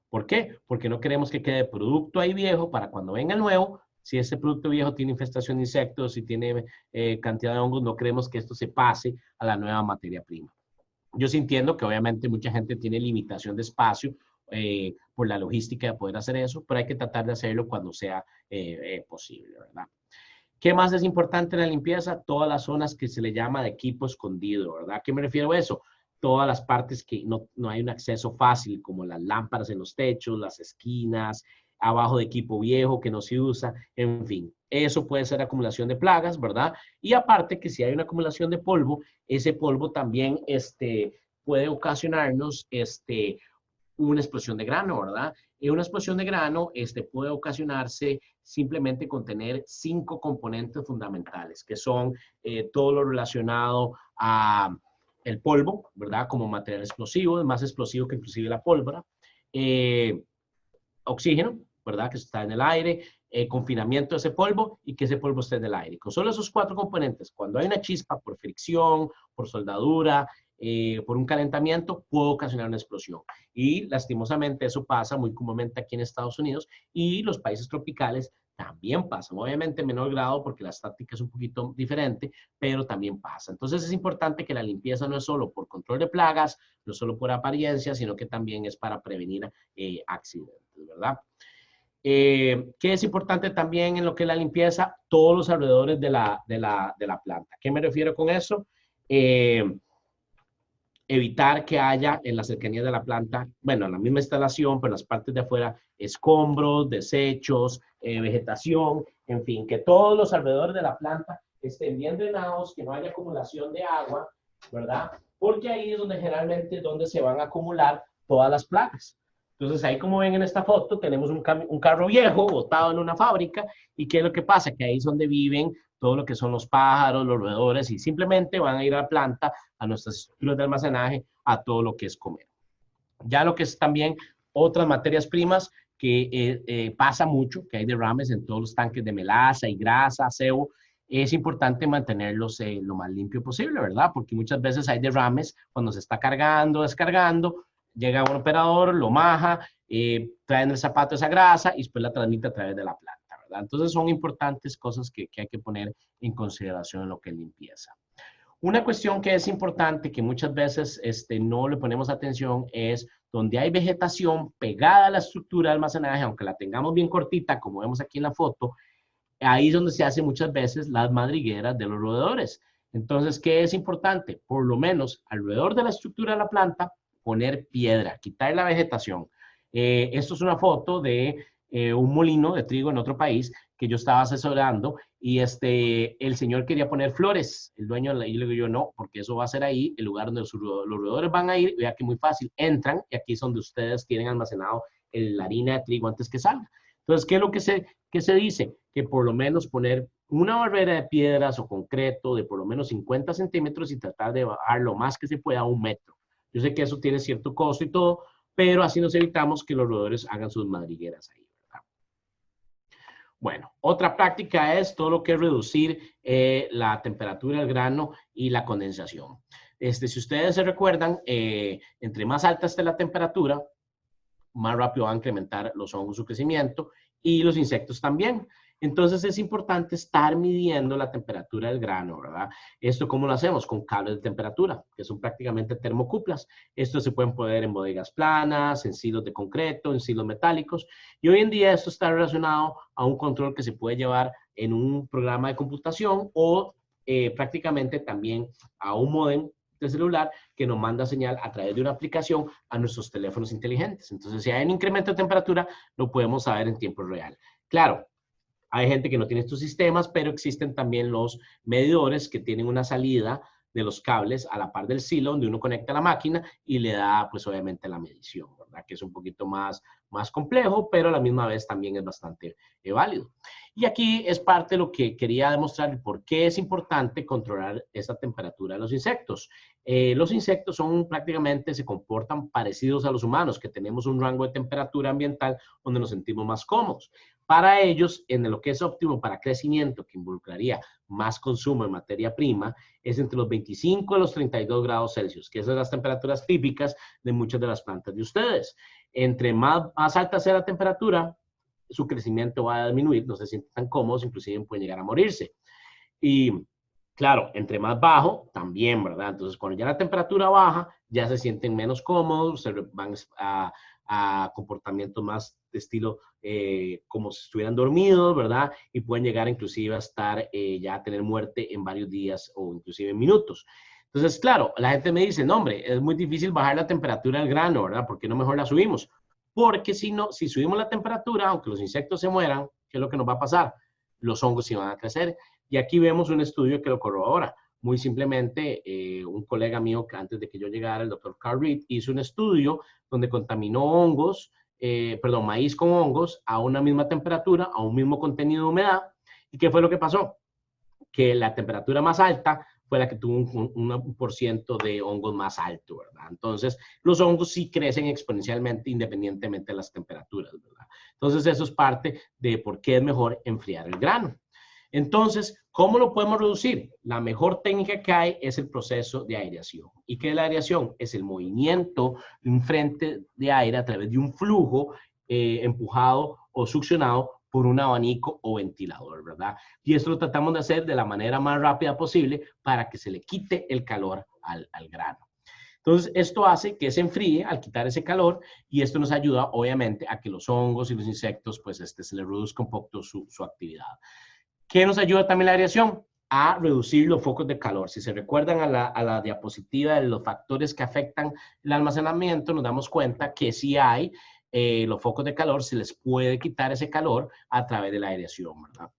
¿Por qué? Porque no queremos que quede producto ahí viejo para cuando venga el nuevo. Si ese producto viejo tiene infestación de insectos, si tiene cantidad de hongos, no queremos que esto se pase a la nueva materia prima. Yo sí entiendo que obviamente mucha gente tiene limitación de espacio por la logística de poder hacer eso, pero hay que tratar de hacerlo cuando sea posible, ¿verdad? ¿Qué más es importante en la limpieza? Todas las zonas que se le llama de equipo escondido, ¿verdad? ¿A qué me refiero a eso? Todas las partes que no hay un acceso fácil, como las lámparas en los techos, las esquinas, abajo de equipo viejo que no se usa, en fin. Eso puede ser acumulación de plagas, ¿verdad? Y aparte que si hay una acumulación de polvo, ese polvo también puede ocasionarnos una explosión de grano, ¿verdad? Y una explosión de grano puede ocasionarse simplemente con tener 5 componentes fundamentales, que son todo lo relacionado a el polvo, ¿verdad? Como material explosivo, es más explosivo que inclusive la pólvora. Oxígeno, ¿verdad? Que está en el aire, confinamiento de ese polvo y que ese polvo esté en el aire. Con solo esos 4 componentes, cuando hay una chispa por fricción, por soldadura, por un calentamiento, puede ocasionar una explosión. Y lastimosamente eso pasa muy comúnmente aquí en Estados Unidos y los países tropicales también pasan. Obviamente en menor grado porque la estática es un poquito diferente, pero también pasa. Entonces es importante que la limpieza no es solo por control de plagas, no es solo por apariencia, sino que también es para prevenir accidentes, ¿verdad? ¿Qué es importante también en lo que es la limpieza? Todos los alrededores de la planta. ¿Qué me refiero con eso? Evitar que haya en las cercanías de la planta, bueno, en la misma instalación, pero en las partes de afuera, escombros, desechos, vegetación, en fin, que todos los alrededores de la planta estén bien drenados, que no haya acumulación de agua, ¿verdad? Porque ahí es donde generalmente se van a acumular todas las plagas. Entonces, ahí como ven en esta foto, tenemos un carro viejo botado en una fábrica. ¿Y qué es lo que pasa? Que ahí es donde viven todo lo que son los pájaros, los roedores, y simplemente van a ir a la planta, a nuestras estructuras de almacenaje, a todo lo que es comer. Ya lo que es también otras materias primas que pasa mucho, que hay derrames en todos los tanques de melaza y grasa, sebo, es importante mantenerlos lo más limpio posible, ¿verdad? Porque muchas veces hay derrames cuando se está cargando, descargando, llega un operador, lo maja, trae en el zapato esa grasa y después la transmite a través de la planta, ¿verdad? Entonces son importantes cosas que hay que poner en consideración en lo que es limpieza. Una cuestión que es importante, que muchas veces no le ponemos atención, es donde hay vegetación pegada a la estructura de almacenaje, aunque la tengamos bien cortita, como vemos aquí en la foto, ahí es donde se hacen muchas veces las madrigueras de los roedores. Entonces, ¿qué es importante? Por lo menos alrededor de la estructura de la planta, poner piedra, quitar la vegetación. Esto es una foto de un molino de trigo en otro país que yo estaba asesorando y el señor quería poner flores, el dueño, y le digo yo no, porque eso va a ser ahí, el lugar donde los roedores van a ir, vea que muy fácil, entran y aquí es donde ustedes tienen almacenado la harina de trigo antes que salga. Entonces, ¿qué es lo que se dice? Que por lo menos poner una barrera de piedras o concreto de por lo menos 50 centímetros y tratar de bajar lo más que se pueda a 1 metro. Yo sé que eso tiene cierto costo y todo, pero así nos evitamos que los roedores hagan sus madrigueras ahí, ¿verdad? Bueno, otra práctica es todo lo que es reducir la temperatura del grano y la condensación. Si ustedes se recuerdan, entre más alta esté la temperatura, más rápido va a incrementar los hongos su crecimiento y los insectos también. Entonces es importante estar midiendo la temperatura del grano, ¿verdad? ¿Esto cómo lo hacemos? Con cables de temperatura, que son prácticamente termocuplas. Estos se pueden poner en bodegas planas, en silos de concreto, en silos metálicos. Y hoy en día esto está relacionado a un control que se puede llevar en un programa de computación o prácticamente también a un módem de celular que nos manda señal a través de una aplicación a nuestros teléfonos inteligentes. Entonces, si hay un incremento de temperatura, lo podemos saber en tiempo real. Claro, hay gente que no tiene estos sistemas, pero existen también los medidores que tienen una salida de los cables a la par del silo donde uno conecta la máquina y le da pues obviamente la medición, ¿verdad? Que es un poquito más complejo, pero a la misma vez también es bastante válido. Y aquí es parte de lo que quería demostrar, por qué es importante controlar esa temperatura de los insectos. Los insectos prácticamente se comportan parecidos a los humanos, que tenemos un rango de temperatura ambiental donde nos sentimos más cómodos. Para ellos, en lo que es óptimo para crecimiento, que involucraría más consumo de materia prima, es entre los 25 y los 32 grados Celsius, que esas son las temperaturas típicas de muchas de las plantas de ustedes. Entre más alta sea la temperatura, su crecimiento va a disminuir, no se sienten tan cómodos, inclusive pueden llegar a morirse. Y claro, entre más bajo, también, ¿verdad? Entonces, cuando ya la temperatura baja, ya se sienten menos cómodos, se van a comportamientos más de estilo como si estuvieran dormidos, ¿verdad? Y pueden llegar inclusive a estar ya a tener muerte en varios días o inclusive en minutos. Entonces, claro, la gente me dice, no, hombre, es muy difícil bajar la temperatura del grano, ¿verdad? ¿Por qué no mejor la subimos? Porque si subimos la temperatura, aunque los insectos se mueran, ¿qué es lo que nos va a pasar? Los hongos sí van a crecer. Y aquí vemos un estudio que lo corrobora. Muy simplemente, un colega mío que antes de que yo llegara, el doctor Carl Reed, hizo un estudio donde contaminó maíz con hongos a una misma temperatura, a un mismo contenido de humedad. ¿Y qué fue lo que pasó? Que la temperatura más alta fue la que tuvo un % de hongos más alto, ¿verdad? Entonces, los hongos sí crecen exponencialmente independientemente de las temperaturas, ¿verdad? Entonces, eso es parte de por qué es mejor enfriar el grano. Entonces, ¿cómo lo podemos reducir? La mejor técnica que hay es el proceso de aireación. ¿Y qué es la aireación? Es el movimiento de un frente de aire a través de un flujo empujado o succionado por un abanico o ventilador, ¿verdad? Y esto lo tratamos de hacer de la manera más rápida posible para que se le quite el calor al grano. Entonces, esto hace que se enfríe al quitar ese calor y esto nos ayuda, obviamente, a que los hongos y los insectos, pues, se les reduzca un poco su actividad. ¿Qué nos ayuda también la aireación? A reducir los focos de calor. Si se recuerdan a la diapositiva de los factores que afectan el almacenamiento, nos damos cuenta que sí hay los focos de calor, se les puede quitar ese calor a través de la aireación, ¿verdad?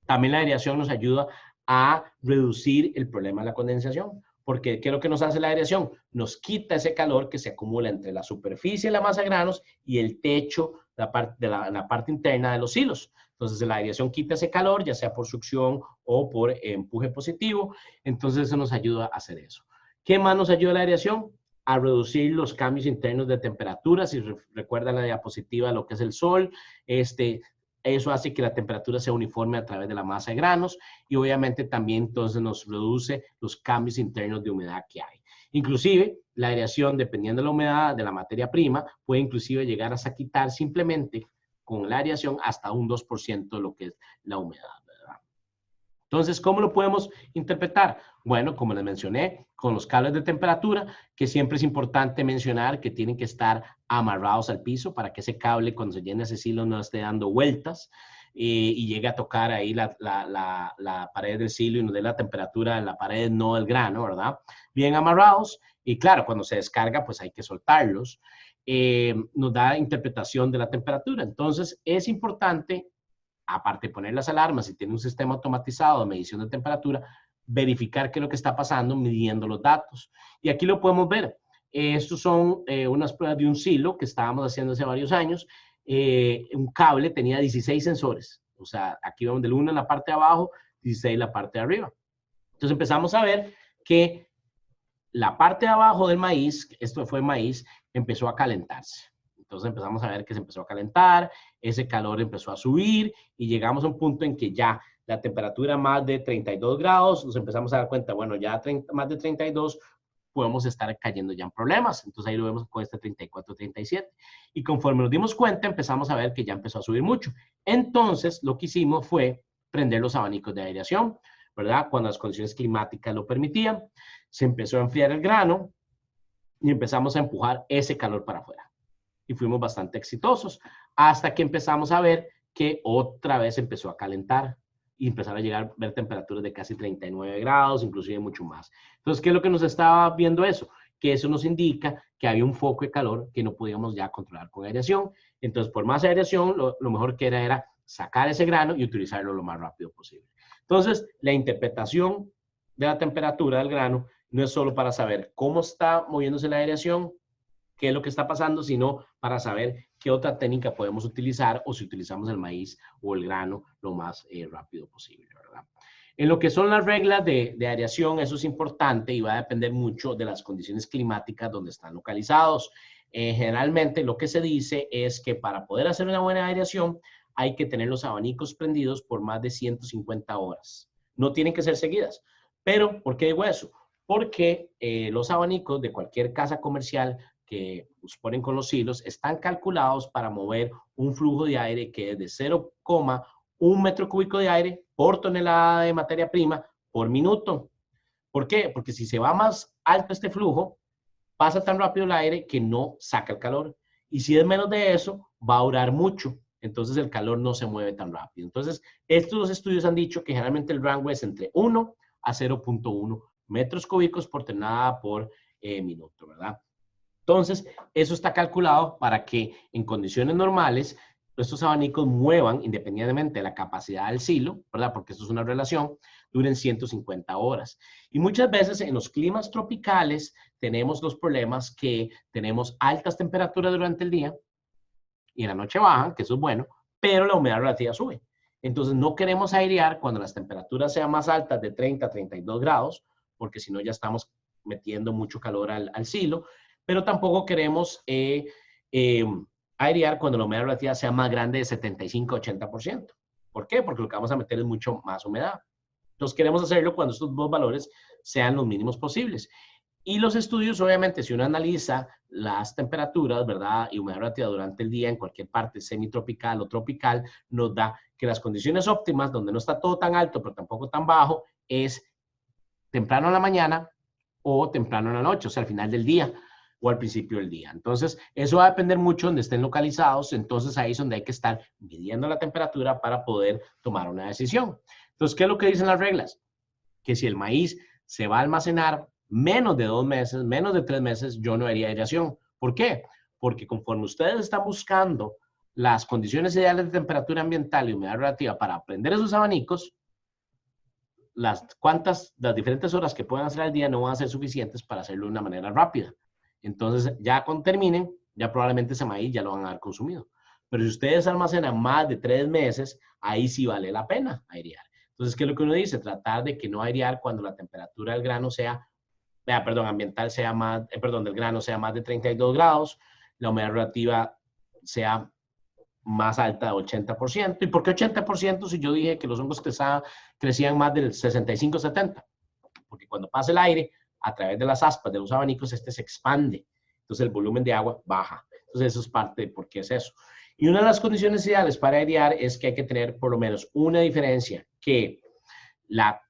También la aireación nos ayuda a reducir el problema de la condensación, porque ¿qué es lo que nos hace la aireación? Nos quita ese calor que se acumula entre la superficie de la masa de granos y el techo, la parte interna de los hilos. Entonces, la aireación quita ese calor, ya sea por succión o por empuje positivo. Entonces, eso nos ayuda a hacer eso. ¿Qué más nos ayuda la aireación? A reducir los cambios internos de temperatura. Si recuerdan la diapositiva, lo que es el sol, eso hace que la temperatura sea uniforme a través de la masa de granos y obviamente también entonces nos reduce los cambios internos de humedad que hay. Inclusive, la aireación, dependiendo de la humedad de la materia prima, puede inclusive llegar hasta quitar simplemente con la aireación hasta un 2% de lo que es la humedad, ¿verdad? Entonces, ¿cómo lo podemos interpretar? Bueno, como les mencioné, con los cables de temperatura, que siempre es importante mencionar que tienen que estar amarrados al piso para que ese cable, cuando se llene ese silo, no esté dando vueltas y llegue a tocar ahí la pared del silo y nos dé la temperatura en la pared, no el grano, ¿verdad? Bien amarrados. Y claro, cuando se descarga, pues hay que soltarlos. Nos da interpretación de la temperatura. Entonces, es importante, aparte de poner las alarmas, si tiene un sistema automatizado de medición de temperatura, verificar qué es lo que está pasando midiendo los datos. Y aquí lo podemos ver. Estos son unas pruebas de un silo que estábamos haciendo hace varios años. Un cable tenía 16 sensores. O sea, aquí vemos del 1 en la parte de abajo, 16 en la parte de arriba. Entonces empezamos a ver que la parte de abajo del maíz, esto fue maíz, empezó a calentarse. Entonces empezamos a ver que se empezó a calentar, ese calor empezó a subir y llegamos a un punto en que ya la temperatura más de 32 grados, nos empezamos a dar cuenta, bueno, ya más de 32 podemos estar cayendo ya en problemas. Entonces ahí lo vemos con este 34, 37. Y conforme nos dimos cuenta, empezamos a ver que ya empezó a subir mucho. Entonces lo que hicimos fue prender los abanicos de aireación, ¿verdad? Cuando las condiciones climáticas lo permitían, se empezó a enfriar el grano y empezamos a empujar ese calor para afuera. Y fuimos bastante exitosos hasta que empezamos a ver que otra vez empezó a calentar y empezaron a llegar a ver temperaturas de casi 39 grados, inclusive mucho más. Entonces, ¿qué es lo que nos estaba viendo eso? Que eso nos indica que había un foco de calor que no podíamos ya controlar con aireación. Entonces, por más aireación, lo mejor que era sacar ese grano y utilizarlo lo más rápido posible. Entonces, la interpretación de la temperatura del grano no es solo para saber cómo está moviéndose la aireación, qué es lo que está pasando, sino para saber qué otra técnica podemos utilizar o si utilizamos el maíz o el grano lo más rápido posible, ¿verdad? En lo que son las reglas de aireación, eso es importante y va a depender mucho de las condiciones climáticas donde están localizados. Generalmente lo que se dice es que para poder hacer una buena aireación hay que tener los abanicos prendidos por más de 150 horas. No tienen que ser seguidas. Pero, ¿por qué digo eso? Porque los abanicos de cualquier casa comercial que los ponen con los hilos están calculados para mover un flujo de aire que es de 0,1 metro cúbico de aire por tonelada de materia prima por minuto. ¿Por qué? Porque si se va más alto este flujo, pasa tan rápido el aire que no saca el calor. Y si es menos de eso, va a durar mucho. Entonces el calor no se mueve tan rápido. Entonces, estos dos estudios han dicho que generalmente el rango es entre 1 a 0,1 metros cúbicos por tonelada por minuto, ¿verdad? Entonces, eso está calculado para que en condiciones normales estos abanicos muevan, independientemente de la capacidad del silo, ¿verdad? Porque esto es una relación, duren 150 horas. Y muchas veces en los climas tropicales tenemos los problemas que tenemos altas temperaturas durante el día y en la noche bajan, que eso es bueno, pero la humedad relativa sube. Entonces, no queremos airear cuando las temperaturas sean más altas de 30 a 32 grados, porque si no ya estamos metiendo mucho calor al silo, pero tampoco queremos airear cuando la humedad relativa sea más grande de 75 a 80%. ¿Por qué? Porque lo que vamos a meter es mucho más humedad. Entonces queremos hacerlo cuando estos dos valores sean los mínimos posibles. Y los estudios, obviamente, si uno analiza las temperaturas, ¿verdad? Y humedad relativa durante el día en cualquier parte semitropical o tropical, nos da que las condiciones óptimas, donde no está todo tan alto, pero tampoco tan bajo, es temprano en la mañana o temprano en la noche, o sea, al final del día o al principio del día. Entonces, eso va a depender mucho donde estén localizados. Entonces, ahí es donde hay que estar midiendo la temperatura para poder tomar una decisión. Entonces, ¿qué es lo que dicen las reglas? Que si el maíz se va a almacenar menos de 2 meses, menos de 3 meses, yo no haría aireación. ¿Por qué? Porque conforme ustedes están buscando las condiciones ideales de temperatura ambiental y humedad relativa para prender esos abanicos, las diferentes horas que puedan hacer al día no van a ser suficientes para hacerlo de una manera rápida. Entonces, ya cuando terminen, ya probablemente ese maíz ya lo van a haber consumido. Pero si ustedes almacenan más de 3 meses, ahí sí vale la pena airear. Entonces, ¿qué es lo que uno dice? Tratar de que no airear cuando la temperatura del grano sea, ambiental sea más, del grano sea más de 32 grados, la humedad relativa sea más alta de 80%. ¿Y por qué 80% si yo dije que los hongos crecían más del 65-70%? Porque cuando pasa el aire, a través de las aspas de los abanicos, se expande. Entonces el volumen de agua baja. Entonces eso es parte de por qué es eso. Y una de las condiciones ideales para airear es que hay que tener por lo menos una diferencia, que la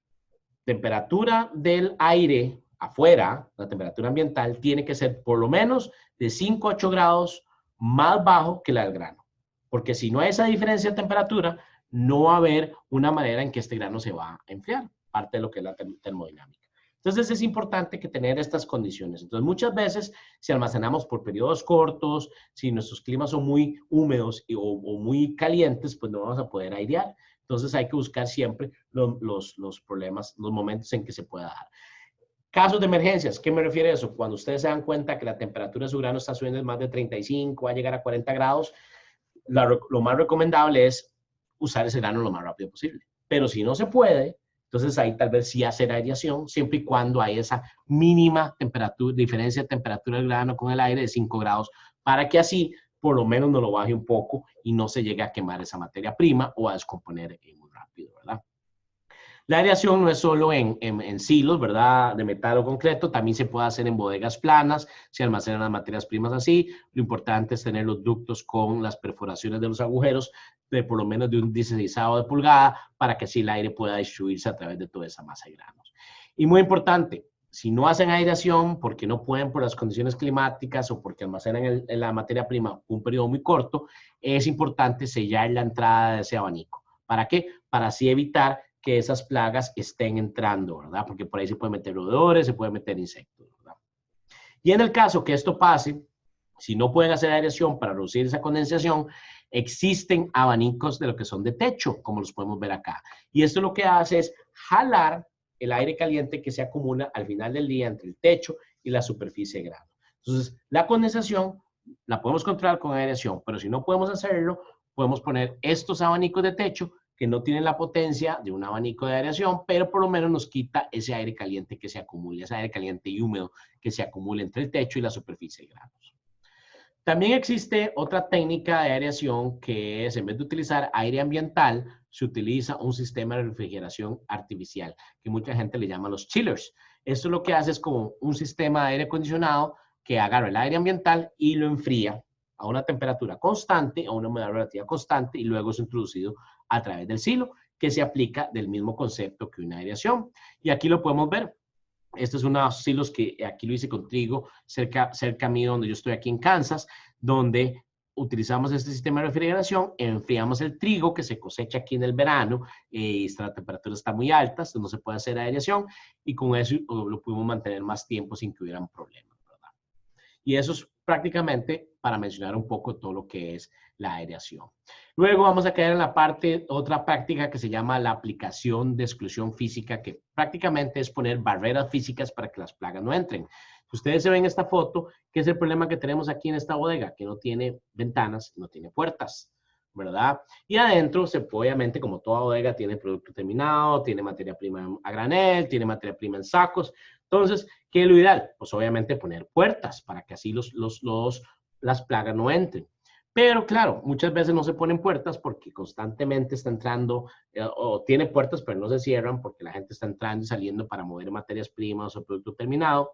temperatura del aire afuera, la temperatura ambiental, tiene que ser por lo menos de 5 a 8 grados más bajo que la del grano. Porque si no hay esa diferencia de temperatura, no va a haber una manera en que este grano se va a enfriar, parte de lo que es la termodinámica. Entonces es importante que tener estas condiciones. Entonces muchas veces si almacenamos por periodos cortos, si nuestros climas son muy húmedos o muy calientes, pues no vamos a poder airear. Entonces hay que buscar siempre los problemas, los momentos en que se pueda dar. Casos de emergencias, ¿qué me refiere a eso? Cuando ustedes se dan cuenta que la temperatura de su grano está subiendo más de 35, va a llegar a 40 grados, lo más recomendable es usar ese grano lo más rápido posible. Pero si no se puede, entonces ahí tal vez sí hacer aireación, siempre y cuando hay esa mínima temperatura, diferencia de temperatura del grano con el aire de 5 grados, para que así por lo menos no lo baje un poco y no se llegue a quemar esa materia prima o a descomponer muy rápido, ¿verdad? La aireación no es solo en silos, ¿verdad? De metal o concreto, también se puede hacer en bodegas planas, se almacenan las materias primas así. Lo importante es tener los ductos con las perforaciones de los agujeros de por lo menos de un 16avo de pulgada para que así el aire pueda distribuirse a través de toda esa masa de granos. Y muy importante, si no hacen aireación porque no pueden por las condiciones climáticas o porque almacenan la materia prima un periodo muy corto, es importante sellar la entrada de ese abanico. ¿Para qué? Para así evitar que esas plagas estén entrando, ¿verdad? Porque por ahí se pueden meter roedores, se pueden meter insectos, ¿verdad? Y en el caso que esto pase, si no pueden hacer aireación para reducir esa condensación, existen abanicos de lo que son de techo, como los podemos ver acá. Y esto lo que hace es jalar el aire caliente que se acumula al final del día entre el techo y la superficie de grano. Entonces, la condensación la podemos controlar con aireación, pero si no podemos hacerlo, podemos poner estos abanicos de techo que no tienen la potencia de un abanico de aireación, pero por lo menos nos quita ese aire caliente que se acumula, ese aire caliente y húmedo que se acumula entre el techo y la superficie de granos. También existe otra técnica de aireación que es, en vez de utilizar aire ambiental, se utiliza un sistema de refrigeración artificial, que mucha gente le llama los chillers. Esto lo que hace es como un sistema de aire acondicionado que agarra el aire ambiental y lo enfría a una temperatura constante, a una humedad relativa constante, y luego es introducido a través del silo, que se aplica del mismo concepto que una aireación. Y aquí lo podemos ver. Estos son unos silos que aquí lo hice con trigo, cerca mío donde yo estoy aquí en Kansas, donde utilizamos este sistema de refrigeración, enfriamos el trigo que se cosecha aquí en el verano, y la temperatura está muy alta, no se puede hacer aireación, y con eso lo pudimos mantener más tiempo sin que hubieran problemas, ¿verdad? Y eso es prácticamente para mencionar un poco todo lo que es la aireación. Luego vamos a caer en la otra práctica que se llama la aplicación de exclusión física, que prácticamente es poner barreras físicas para que las plagas no entren. Ustedes se ven en esta foto, que es el problema que tenemos aquí en esta bodega, que no tiene ventanas, no tiene puertas, ¿verdad? Y adentro, obviamente, como toda bodega, tiene producto terminado, tiene materia prima a granel, tiene materia prima en sacos. Entonces, ¿qué es lo ideal? Pues obviamente poner puertas para que así las plagas no entren. Pero claro, muchas veces no se ponen puertas porque constantemente está entrando, o tiene puertas pero no se cierran porque la gente está entrando y saliendo para mover materias primas o producto terminado.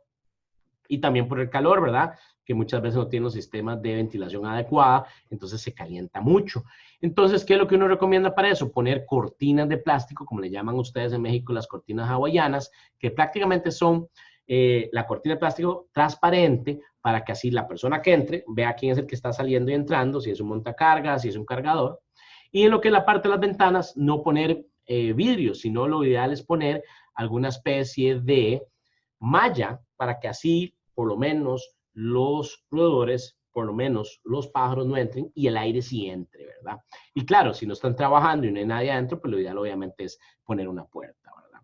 Y también por el calor, ¿verdad? Que muchas veces no tienen los sistemas de ventilación adecuada, entonces se calienta mucho. Entonces, ¿qué es lo que uno recomienda para eso? Poner cortinas de plástico, como le llaman ustedes en México las cortinas hawaianas, que prácticamente son la cortina de plástico transparente para que así la persona que entre vea quién es el que está saliendo y entrando, si es un montacargas, si es un cargador. Y en lo que es la parte de las ventanas, no poner vidrio, sino lo ideal es poner alguna especie de malla para que así por lo menos los roedores, por lo menos los pájaros no entren y el aire sí entre, ¿verdad? Y claro, si no están trabajando y no hay nadie adentro, pues lo ideal obviamente es poner una puerta, ¿verdad?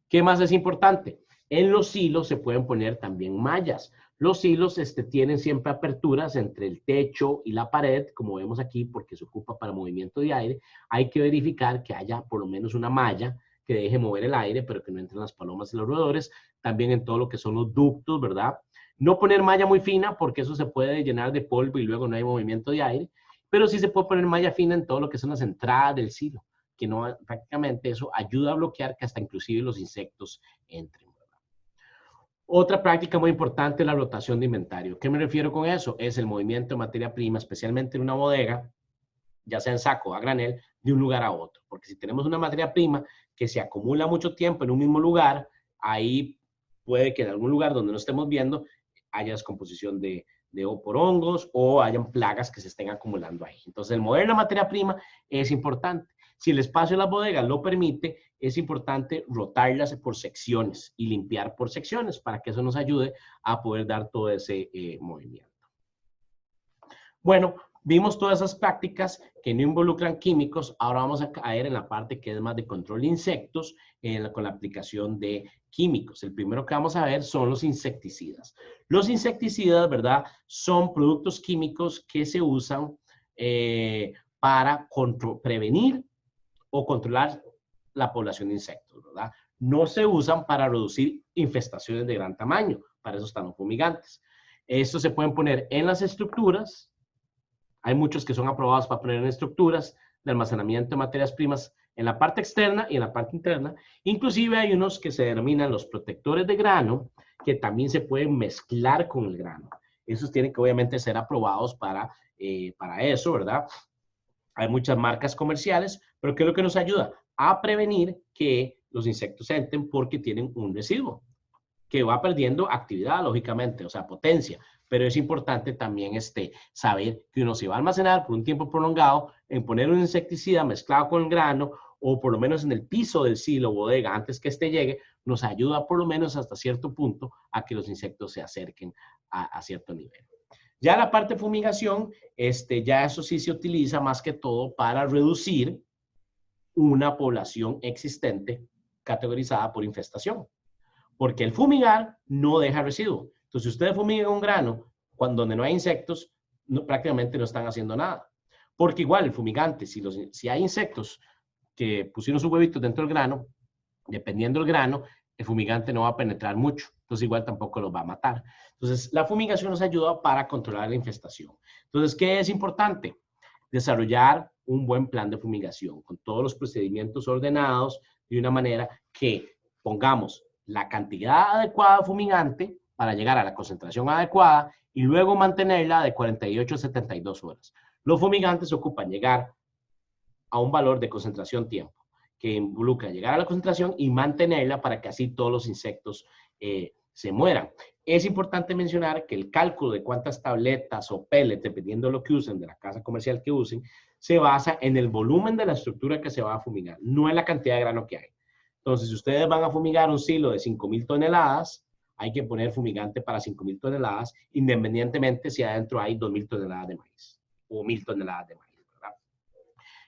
¿Qué más es importante? En los silos se pueden poner también mallas. Los silos tienen siempre aperturas entre el techo y la pared, como vemos aquí, porque se ocupa para movimiento de aire. Hay que verificar que haya por lo menos una malla que deje mover el aire, pero que no entren las palomas y los roedores. También en todo lo que son los ductos, ¿verdad? No poner malla muy fina, porque eso se puede llenar de polvo y luego no hay movimiento de aire. Pero sí se puede poner malla fina en todo lo que son las entradas del silo, que no, prácticamente eso ayuda a bloquear que hasta inclusive los insectos entren. Otra práctica muy importante es la rotación de inventario. ¿Qué me refiero con eso? Es el movimiento de materia prima, especialmente en una bodega, ya sea en saco o a granel, de un lugar a otro. Porque si tenemos una materia prima que se acumula mucho tiempo en un mismo lugar, ahí puede que en algún lugar donde no estemos viendo haya descomposición por hongos o hayan plagas que se estén acumulando ahí. Entonces, el mover la materia prima es importante. Si el espacio de las bodegas lo permite, es importante rotarlas por secciones y limpiar por secciones para que eso nos ayude a poder dar todo ese movimiento. Bueno, vimos todas esas prácticas que no involucran químicos. Ahora vamos a caer en la parte que es más de control de insectos con la aplicación de químicos. El primero que vamos a ver son los insecticidas. Los insecticidas, ¿verdad? Son productos químicos que se usan para prevenir o controlar la población de insectos, ¿verdad? No se usan para reducir infestaciones de gran tamaño. Para eso están los fumigantes. Estos se pueden poner en las estructuras. Hay muchos que son aprobados para poner en estructuras de almacenamiento de materias primas en la parte externa y en la parte interna. Inclusive hay unos que se denominan los protectores de grano, que también se pueden mezclar con el grano. Esos tienen que obviamente ser aprobados para eso, ¿verdad? Hay muchas marcas comerciales, pero ¿qué es lo que nos ayuda? A prevenir que los insectos entren porque tienen un residuo que va perdiendo actividad, lógicamente, o sea, potencia. Pero es importante también saber que uno se va a almacenar por un tiempo prolongado en poner un insecticida mezclado con el grano o por lo menos en el piso del silo o bodega antes que llegue, nos ayuda por lo menos hasta cierto punto a que los insectos se acerquen a cierto nivel. Ya la parte de fumigación, ya eso sí se utiliza más que todo para reducir una población existente categorizada por infestación. Porque el fumigar no deja residuo. Entonces, si ustedes fumigan un grano donde no hay insectos, prácticamente no están haciendo nada. Porque igual el fumigante, si hay insectos que pusieron sus huevitos dentro del grano, dependiendo del grano, el fumigante no va a penetrar mucho. Entonces, igual tampoco los va a matar. Entonces, la fumigación nos ayuda para controlar la infestación. Entonces, ¿qué es importante? Desarrollar un buen plan de fumigación con todos los procedimientos ordenados de una manera que pongamos la cantidad adecuada de fumigante para llegar a la concentración adecuada y luego mantenerla de 48 a 72 horas. Los fumigantes ocupan llegar a un valor de concentración-tiempo que involucra llegar a la concentración y mantenerla para que así todos los insectos se mueran. Es importante mencionar que el cálculo de cuántas tabletas o pellets, dependiendo de lo que usen, de la casa comercial que usen, se basa en el volumen de la estructura que se va a fumigar, no en la cantidad de grano que hay. Entonces, si ustedes van a fumigar un silo de 5,000 toneladas, hay que poner fumigante para 5,000 toneladas, independientemente si adentro hay 2,000 toneladas de maíz o 1,000 toneladas de maíz, ¿verdad?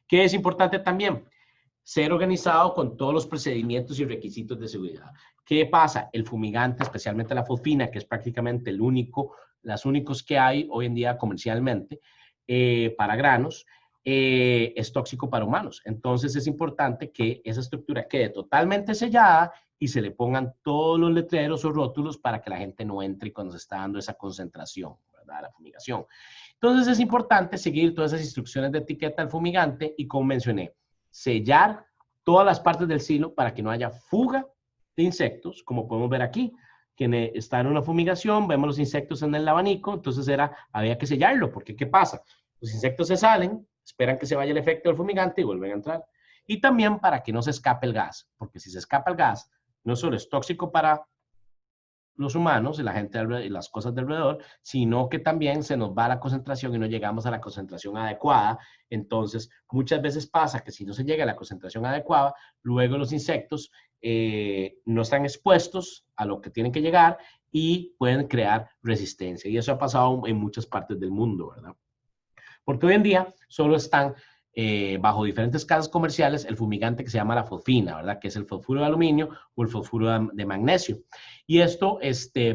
¿Qué es importante también? Ser organizado con todos los procedimientos y requisitos de seguridad. ¿Qué pasa? El fumigante, especialmente la fosfina, que es prácticamente las únicos que hay hoy en día comercialmente para granos, es tóxico para humanos. Entonces es importante que esa estructura quede totalmente sellada y se le pongan todos los letreros o rótulos para que la gente no entre cuando se está dando esa concentración, ¿verdad? La fumigación. Entonces es importante seguir todas esas instrucciones de etiqueta del fumigante y, como mencioné, sellar todas las partes del silo para que no haya fuga de insectos, como podemos ver aquí, que está en una fumigación, vemos los insectos en el abanico, entonces había que sellarlo, porque ¿qué pasa? Los insectos se salen, esperan que se vaya el efecto del fumigante y vuelven a entrar. Y también para que no se escape el gas, porque si se escapa el gas, no solo es tóxico para los humanos y la gente y las cosas de alrededor, sino que también se nos va la concentración y no llegamos a la concentración adecuada. Entonces, muchas veces pasa que si no se llega a la concentración adecuada, luego los insectos no están expuestos a lo que tienen que llegar y pueden crear resistencia. Y eso ha pasado en muchas partes del mundo, ¿verdad? Porque hoy en día solo están bajo diferentes casas comerciales el fumigante que se llama la fosfina, ¿verdad? Que es el fosfuro de aluminio o el fosfuro de magnesio. Y esto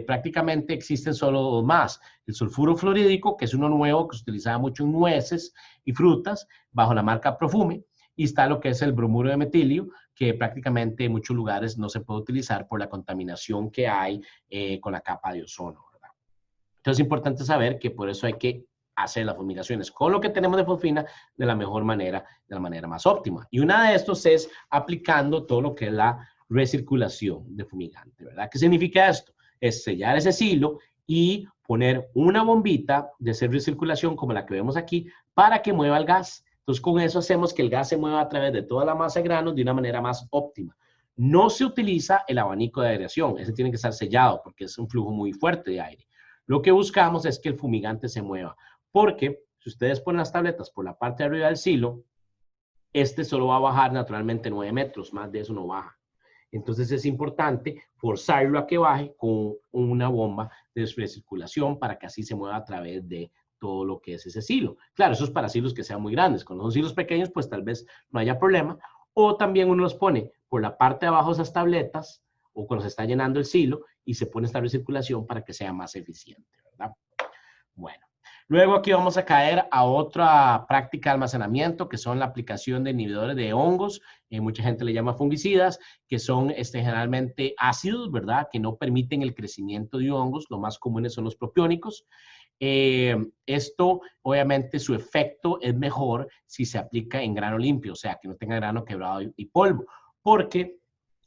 prácticamente existen solo dos más. El sulfuro fluorídrico, que es uno nuevo que se utilizaba mucho en nueces y frutas bajo la marca Profume. Y está lo que es el bromuro de metilio, que prácticamente en muchos lugares no se puede utilizar por la contaminación que hay con la capa de ozono, ¿verdad? Entonces es importante saber que por eso hay que hacer las fumigaciones con lo que tenemos de fosfina de la mejor manera, de la manera más óptima. Y una de estos es aplicando todo lo que es la recirculación de fumigante, ¿verdad? ¿Qué significa esto? Es sellar ese silo y poner una bombita de recirculación como la que vemos aquí para que mueva el gas. Entonces, con eso hacemos que el gas se mueva a través de toda la masa de granos de una manera más óptima. No se utiliza el abanico de aireación, ese tiene que estar sellado porque es un flujo muy fuerte de aire. Lo que buscamos es que el fumigante se mueva. Porque si ustedes ponen las tabletas por la parte de arriba del silo, solo va a bajar naturalmente 9 metros, más de eso no baja. Entonces es importante forzarlo a que baje con una bomba de recirculación para que así se mueva a través de todo lo que es ese silo. Claro, eso es para silos que sean muy grandes. Cuando son silos pequeños, pues tal vez no haya problema. O también uno los pone por la parte de abajo de esas tabletas o cuando se está llenando el silo y se pone esta recirculación para que sea más eficiente, ¿verdad? Bueno. Luego aquí vamos a caer a otra práctica de almacenamiento, que son la aplicación de inhibidores de hongos. Mucha gente le llama fungicidas, que son generalmente ácidos, ¿verdad? Que no permiten el crecimiento de hongos. Lo más comunes son los propiónicos. Esto, obviamente, su efecto es mejor si se aplica en grano limpio, o sea, que no tenga grano quebrado y polvo, porque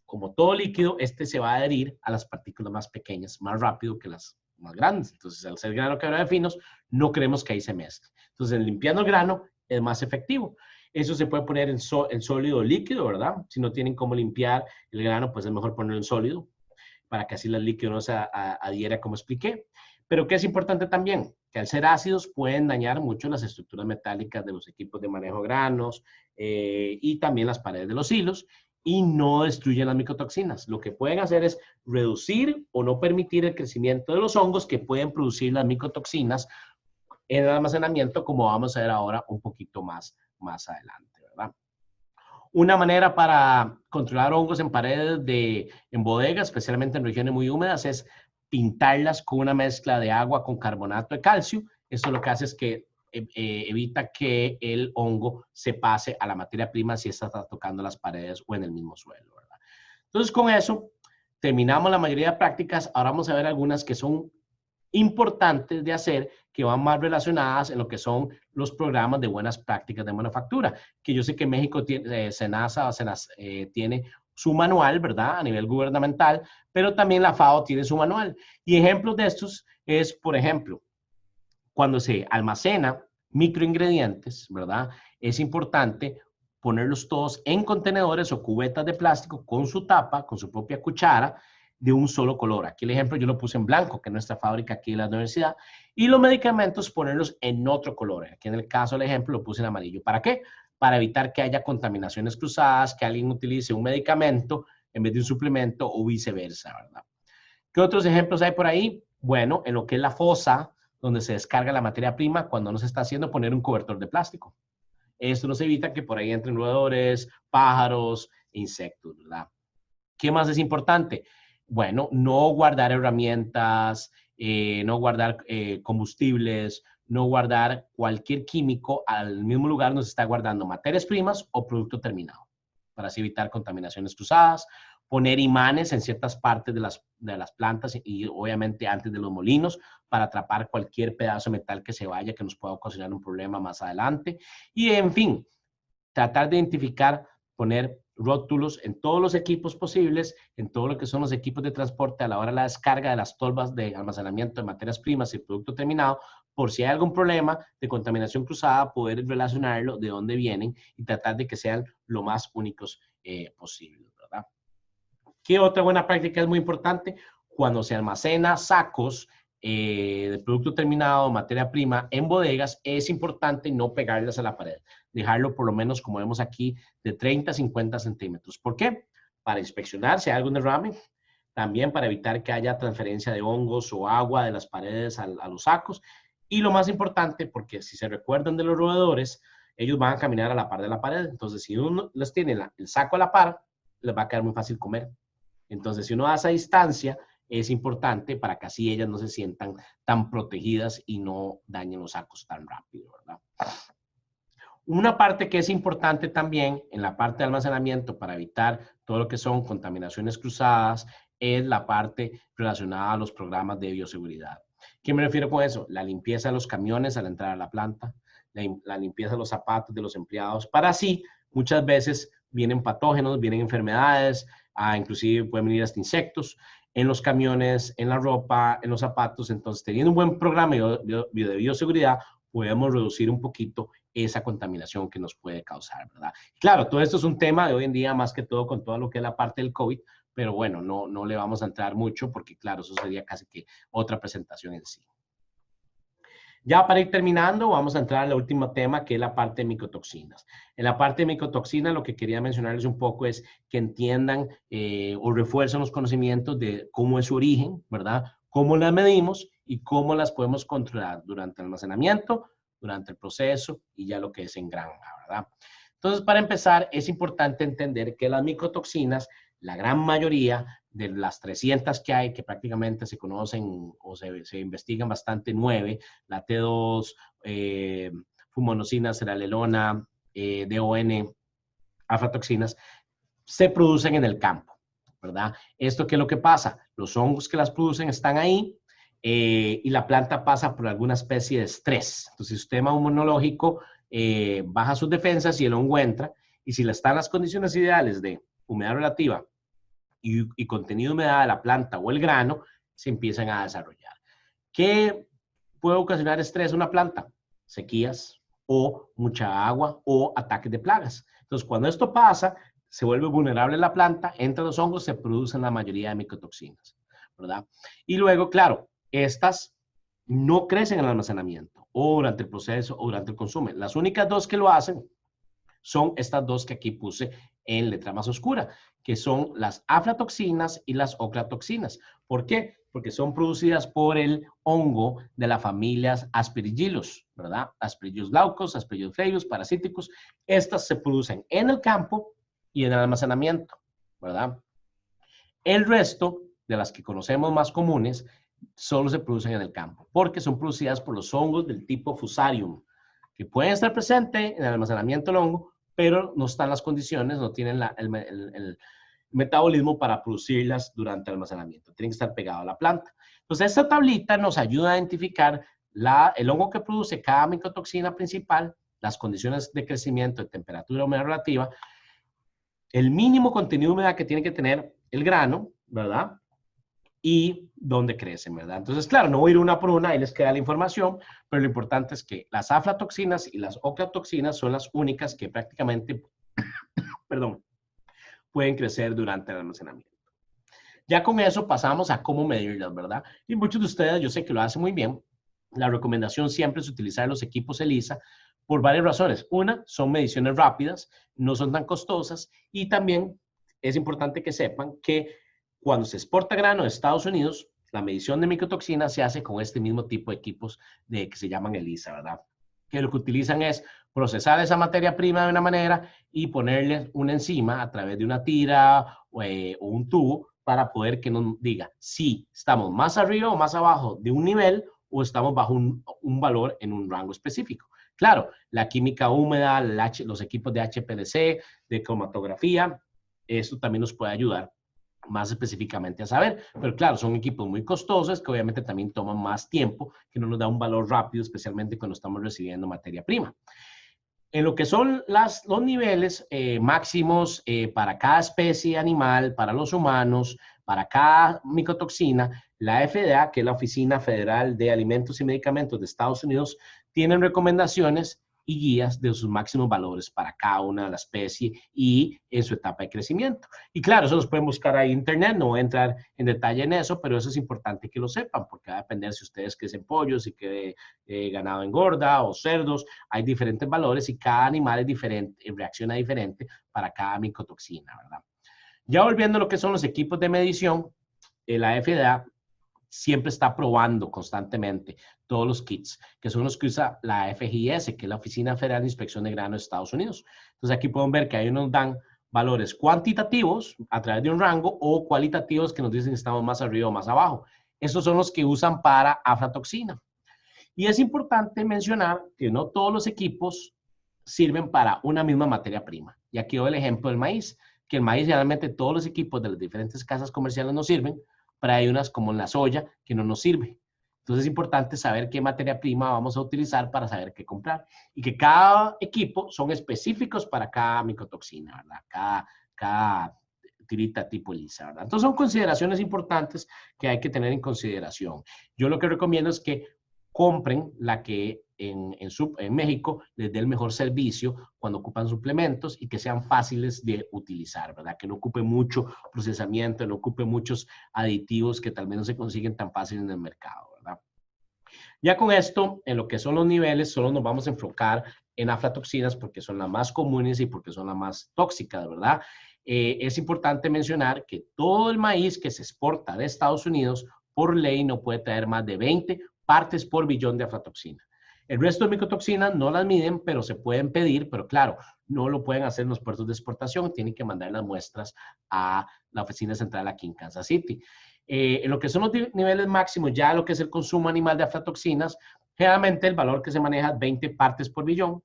como todo líquido, se va a adherir a las partículas más pequeñas más rápido que las más grandes. Entonces, al ser grano quebrado de finos, no queremos que ahí se mezcle. Entonces, limpiando el grano es más efectivo. Eso se puede poner en sólido o líquido, ¿verdad? Si no tienen cómo limpiar el grano, pues es mejor ponerlo en sólido para que así el líquido no se adhiera como expliqué. Pero ¿qué es importante también? Que al ser ácidos pueden dañar mucho las estructuras metálicas de los equipos de manejo de granos y también las paredes de los hilos y no destruyen las micotoxinas. Lo que pueden hacer es reducir o no permitir el crecimiento de los hongos que pueden producir las micotoxinas en el almacenamiento, como vamos a ver ahora un poquito más adelante, ¿verdad? Una manera para controlar hongos en paredes en bodegas, especialmente en regiones muy húmedas, es pintarlas con una mezcla de agua con carbonato de calcio. Esto lo que hace es que evita que el hongo se pase a la materia prima si está tocando las paredes o en el mismo suelo, ¿verdad? Entonces, con eso terminamos la mayoría de prácticas. Ahora vamos a ver algunas que son importantes de hacer, que van más relacionadas en lo que son los programas de buenas prácticas de manufactura, que yo sé que México tiene, SENASA tiene su manual, ¿verdad? A nivel gubernamental, pero también la FAO tiene su manual. Y ejemplos de estos es, por ejemplo, cuando se almacena microingredientes, ¿verdad? Es importante ponerlos todos en contenedores o cubetas de plástico con su tapa, con su propia cuchara, de un solo color. Aquí el ejemplo yo lo puse en blanco, que es nuestra fábrica aquí en la universidad, y los medicamentos ponerlos en otro color. Aquí en el caso del ejemplo lo puse en amarillo. ¿Para qué? Para evitar que haya contaminaciones cruzadas, que alguien utilice un medicamento en vez de un suplemento o viceversa, ¿verdad? ¿Qué otros ejemplos hay por ahí? Bueno, en lo que es la fosa, donde se descarga la materia prima, cuando no se está haciendo, poner un cobertor de plástico. Esto nos evita que por ahí entren roedores, pájaros e insectos, ¿verdad? ¿Qué más es importante? Bueno, no guardar herramientas, no guardar combustibles, no guardar cualquier químico al mismo lugar donde se está guardando materias primas o producto terminado, para así evitar contaminaciones cruzadas, poner imanes en ciertas partes de las plantas y obviamente antes de los molinos para atrapar cualquier pedazo de metal que se vaya, que nos pueda ocasionar un problema más adelante. Y en fin, tratar de identificar, poner rótulos en todos los equipos posibles, en todo lo que son los equipos de transporte a la hora de la descarga de las tolvas de almacenamiento de materias primas y producto terminado, por si hay algún problema de contaminación cruzada, poder relacionarlo de dónde vienen y tratar de que sean lo más únicos posibles, ¿verdad? ¿Qué otra buena práctica es muy importante? Cuando se almacena sacos de producto terminado, materia prima, en bodegas, es importante no pegarlas a la pared. Dejarlo por lo menos, como vemos aquí, de 30 a 50 centímetros. ¿Por qué? Para inspeccionar si hay algún derrame, también para evitar que haya transferencia de hongos o agua de las paredes a los sacos. Y lo más importante, porque si se recuerdan de los roedores, ellos van a caminar a la par de la pared. Entonces, si uno les tiene el saco a la par, les va a quedar muy fácil comer. Entonces, si uno da esa distancia, es importante para que así ellas no se sientan tan protegidas y no dañen los sacos tan rápido, ¿verdad? Una parte que es importante también en la parte de almacenamiento para evitar todo lo que son contaminaciones cruzadas es la parte relacionada a los programas de bioseguridad. ¿Qué me refiero con eso? La limpieza de los camiones al entrar a la planta, la limpieza de los zapatos de los empleados, para así muchas veces vienen patógenos, vienen enfermedades, inclusive pueden venir hasta insectos en los camiones, en la ropa, en los zapatos. Entonces, teniendo un buen programa de bioseguridad, podemos reducir un poquito esa contaminación que nos puede causar, ¿verdad? Claro, todo esto es un tema de hoy en día, más que todo con todo lo que es la parte del COVID, pero bueno, no le vamos a entrar mucho porque, claro, eso sería casi que otra presentación en sí. Ya para ir terminando, vamos a entrar al último tema, que es la parte de micotoxinas. En la parte de micotoxinas, lo que quería mencionarles un poco es que entiendan o refuercen los conocimientos de cómo es su origen, ¿verdad? Cómo las medimos y cómo las podemos controlar durante el almacenamiento, durante el proceso y ya lo que es en granja, ¿verdad? Entonces, para empezar, es importante entender que las micotoxinas, la gran mayoría de las 300 que hay, que prácticamente se conocen o se investigan bastante, 9, la T2, fumonosina, cerealelona, DON, aflatoxinas, se producen en el campo, ¿verdad? ¿Esto qué es lo que pasa? Los hongos que las producen están ahí y la planta pasa por alguna especie de estrés. Entonces, el sistema inmunológico baja sus defensas y el hongo entra, y si están las condiciones ideales de humedad relativa y contenido de humedad de la planta o el grano, se empiezan a desarrollar. ¿Qué puede ocasionar estrés en una planta? Sequías o mucha agua o ataques de plagas. Entonces, cuando esto pasa, se vuelve vulnerable la planta, entran los hongos, se producen la mayoría de micotoxinas, ¿verdad? Y luego, claro, estas no crecen en el almacenamiento o durante el proceso o durante el consumo. Las únicas dos que lo hacen son estas dos que aquí puse en letra más oscura, que son las aflatoxinas y las ocratoxinas. ¿Por qué? Porque son producidas por el hongo de las familias Aspergillus, ¿verdad? Aspergillus glaucos, Aspergillus flavus, parasíticos. Estas se producen en el campo y en el almacenamiento, ¿verdad? El resto de las que conocemos más comunes solo se producen en el campo, porque son producidas por los hongos del tipo Fusarium, que pueden estar presentes en el almacenamiento del hongo, pero no están las condiciones, no tienen el metabolismo para producirlas durante el almacenamiento. Tienen que estar pegados a la planta. Entonces, esta tablita nos ayuda a identificar el hongo que produce cada micotoxina principal, las condiciones de crecimiento, de temperatura, humedad relativa, el mínimo contenido de humedad que tiene que tener el grano, ¿verdad? Y dónde crecen, ¿verdad? Entonces, claro, no voy a ir una por una, ahí les queda la información, pero lo importante es que las aflatoxinas y las ocratoxinas son las únicas que prácticamente, perdón, pueden crecer durante el almacenamiento. Ya con eso pasamos a cómo medirlas, ¿verdad? Y muchos de ustedes, yo sé que lo hacen muy bien. La recomendación siempre es utilizar los equipos ELISA por varias razones. Una, son mediciones rápidas, no son tan costosas y también es importante que sepan que cuando se exporta grano de Estados Unidos, la medición de micotoxinas se hace con este mismo tipo de equipos que se llaman ELISA, ¿verdad? Que lo que utilizan es procesar esa materia prima de una manera y ponerle una enzima a través de una tira o un tubo para poder que nos diga si estamos más arriba o más abajo de un nivel o estamos bajo un valor en un rango específico. Claro, la química húmeda, los equipos de HPLC, de cromatografía, esto también nos puede ayudar más específicamente a saber. Pero claro, son equipos muy costosos que obviamente también toman más tiempo, que no nos da un valor rápido, especialmente cuando estamos recibiendo materia prima. En lo que son los niveles máximos para cada especie animal, para los humanos, para cada micotoxina, la FDA, que es la Oficina Federal de Alimentos y Medicamentos de Estados Unidos, tienen recomendaciones y guías de sus máximos valores para cada una de las especies y en su etapa de crecimiento. Y claro, eso los pueden buscar ahí en internet, no voy a entrar en detalle en eso, pero eso es importante que lo sepan, porque va a depender si ustedes crecen pollos, si que ganado engorda o cerdos, hay diferentes valores y cada animal es diferente, reacciona diferente para cada micotoxina, ¿verdad? Ya volviendo a lo que son los equipos de medición, la FDA siempre está probando constantemente todos los kits, que son los que usa la FGIS, que es la Oficina Federal de Inspección de Grano de Estados Unidos. Entonces aquí pueden ver que ahí nos dan valores cuantitativos a través de un rango o cualitativos que nos dicen si estamos más arriba o más abajo. Estos son los que usan para aflatoxina. Y es importante mencionar que no todos los equipos sirven para una misma materia prima. Y aquí doy el ejemplo del maíz, que el maíz realmente todos los equipos de las diferentes casas comerciales nos sirven, pero hay unas como la soya que no nos sirve. Entonces es importante saber qué materia prima vamos a utilizar para saber qué comprar. Y que cada equipo son específicos para cada micotoxina, ¿verdad? Cada tirita tipo ELISA, ¿verdad? Entonces son consideraciones importantes que hay que tener en consideración. Yo lo que recomiendo es que compren la que en México les dé el mejor servicio cuando ocupan suplementos y que sean fáciles de utilizar, ¿verdad? Que no ocupe mucho procesamiento, no ocupe muchos aditivos que tal vez no se consiguen tan fácil en el mercado, ¿verdad? Ya con esto, en lo que son los niveles, solo nos vamos a enfocar en aflatoxinas porque son las más comunes y porque son las más tóxicas, ¿verdad? Es importante mencionar que todo el maíz que se exporta de Estados Unidos, por ley, no puede traer más de 20 partes por billón de aflatoxina. El resto de micotoxinas no las miden, pero se pueden pedir, pero claro, no lo pueden hacer en los puertos de exportación, tienen que mandar las muestras a la oficina central aquí en Kansas City. En lo que son los niveles máximos, ya lo que es el consumo animal de aflatoxinas, generalmente el valor que se maneja es 20 partes por billón,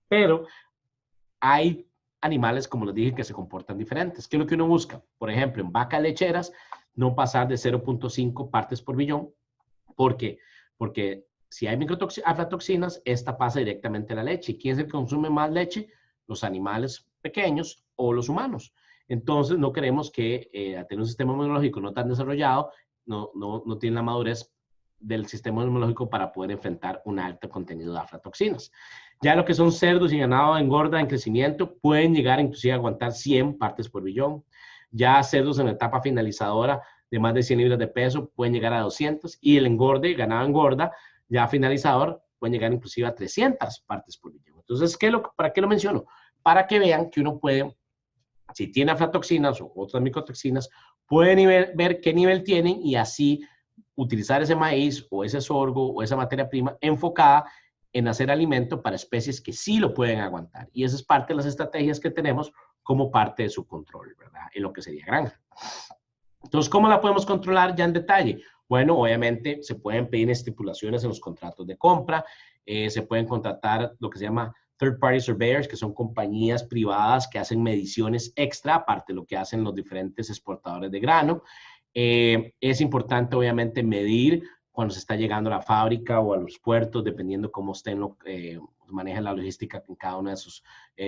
pero hay animales, como les dije, que se comportan diferentes. ¿Qué es lo que uno busca? Por ejemplo, en vacas lecheras, no pasar de 0.5 partes por billón, porque si hay aflatoxinas, esta pasa directamente a la leche. ¿Quién es el que consume más leche? Los animales pequeños o los humanos. Entonces, no queremos que al tener un sistema inmunológico no tan desarrollado, no tiene la madurez del sistema inmunológico para poder enfrentar un alto contenido de aflatoxinas. Ya lo que son cerdos y ganado engorda en crecimiento, pueden llegar inclusive a aguantar 100 partes por billón. Ya cerdos en la etapa finalizadora de más de 100 libras de peso pueden llegar a 200 y el engorde, ganado engorda, ya finalizador, pueden llegar inclusive a 300 partes por billón. Entonces, ¿para qué lo menciono? Para que vean que uno puede, si tiene aflatoxinas o otras micotoxinas, pueden ver qué nivel tienen y así utilizar ese maíz o ese sorgo o esa materia prima enfocada en hacer alimento para especies que sí lo pueden aguantar. Y esa es parte de las estrategias que tenemos como parte de su control, ¿verdad? En lo que sería granja. Entonces, ¿cómo la podemos controlar ya en detalle? Bueno, obviamente se pueden pedir estipulaciones en los contratos de compra, se pueden contratar lo que se llama third party surveyors, que son compañías privadas que hacen mediciones extra, aparte de lo que hacen los diferentes exportadores de grano. Es importante, obviamente, medir cuando se está llegando a la fábrica o a los puertos, dependiendo cómo estén manejan la logística en cada una de sus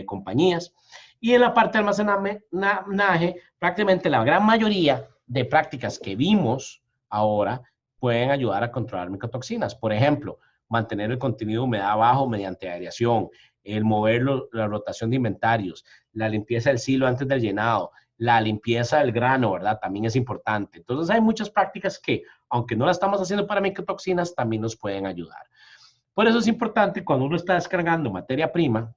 compañías. Y en la parte de almacenaje, prácticamente la gran mayoría de prácticas que vimos ahora pueden ayudar a controlar micotoxinas. Por ejemplo, mantener el contenido de humedad bajo mediante aireación, el mover la rotación de inventarios, la limpieza del silo antes del llenado, la limpieza del grano, ¿verdad? También es importante. Entonces hay muchas prácticas que, aunque no las estamos haciendo para micotoxinas, también nos pueden ayudar. Por eso es importante cuando uno está descargando materia prima,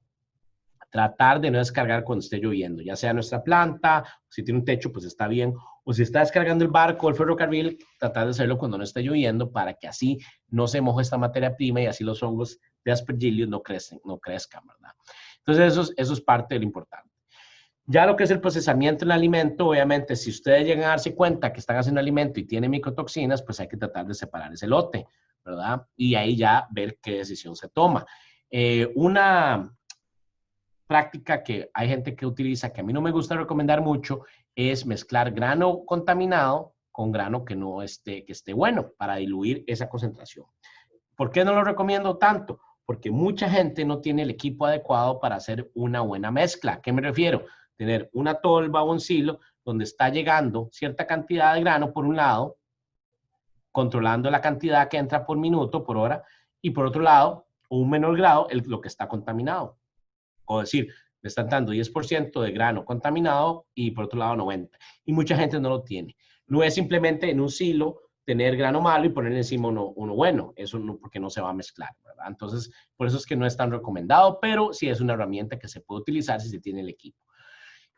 tratar de no descargar cuando esté lloviendo, ya sea nuestra planta, si tiene un techo, pues está bien, o si está descargando el barco o el ferrocarril, tratar de hacerlo cuando no esté lloviendo para que así no se moje esta materia prima y así los hongos de Aspergillus no crezcan, ¿verdad? Entonces eso es parte de lo importante. Ya lo que es el procesamiento del alimento, obviamente, si ustedes llegan a darse cuenta que están haciendo alimento y tienen micotoxinas, pues hay que tratar de separar ese lote, ¿verdad? Y ahí ya ver qué decisión se toma. Una práctica que hay gente que utiliza, que a mí no me gusta recomendar mucho, es mezclar grano contaminado con grano que esté bueno para diluir esa concentración. ¿Por qué no lo recomiendo tanto? Porque mucha gente no tiene el equipo adecuado para hacer una buena mezcla. ¿A qué me refiero? Tener una tolva o un silo donde está llegando cierta cantidad de grano por un lado, controlando la cantidad que entra por minuto, por hora, y por otro lado, un menor grado, lo que está contaminado. O decir, le están dando 10% de grano contaminado y por otro lado 90%. Y mucha gente no lo tiene. No es simplemente en un silo tener grano malo y poner encima uno bueno. Eso no, porque no se va a mezclar, ¿verdad? Entonces, por eso es que no es tan recomendado, pero sí es una herramienta que se puede utilizar si se tiene el equipo.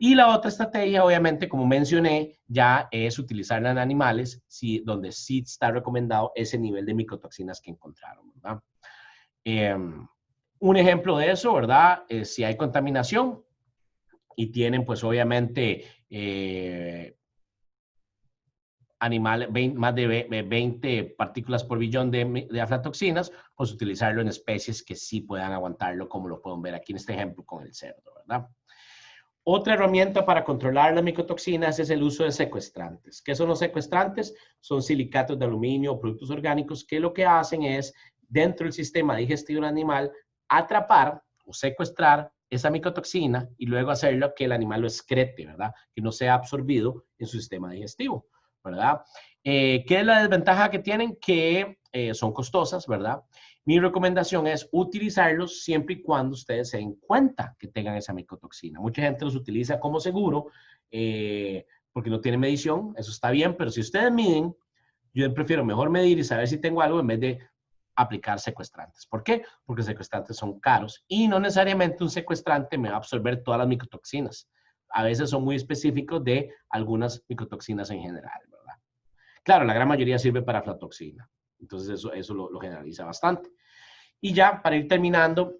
Y la otra estrategia, obviamente, como mencioné, ya es utilizarla en animales, donde sí está recomendado ese nivel de micotoxinas que encontraron, ¿verdad? Un ejemplo de eso, ¿verdad? Si hay contaminación y tienen, pues, obviamente, animales, más de 20 partículas por billón de aflatoxinas, pues utilizarlo en especies que sí puedan aguantarlo, como lo pueden ver aquí en este ejemplo con el cerdo, ¿verdad? Otra herramienta para controlar las micotoxinas es el uso de secuestrantes. ¿Qué son los secuestrantes? Son silicatos de aluminio o productos orgánicos que lo que hacen es, dentro del sistema digestivo del animal, atrapar o secuestrar esa micotoxina y luego hacerlo que el animal lo excrete, ¿verdad? Que no sea absorbido en su sistema digestivo, ¿verdad? ¿Qué es la desventaja que tienen? Que son costosas, ¿verdad? Mi recomendación es utilizarlos siempre y cuando ustedes se den cuenta que tengan esa micotoxina. Mucha gente los utiliza como seguro porque no tiene medición, eso está bien, pero si ustedes miden, yo prefiero mejor medir y saber si tengo algo en vez de aplicar secuestrantes. ¿Por qué? Porque secuestrantes son caros y no necesariamente un secuestrante me va a absorber todas las micotoxinas. A veces son muy específicos de algunas micotoxinas en general, ¿verdad? Claro, la gran mayoría sirve para aflatoxina. Entonces eso lo generaliza bastante. Y ya para ir terminando,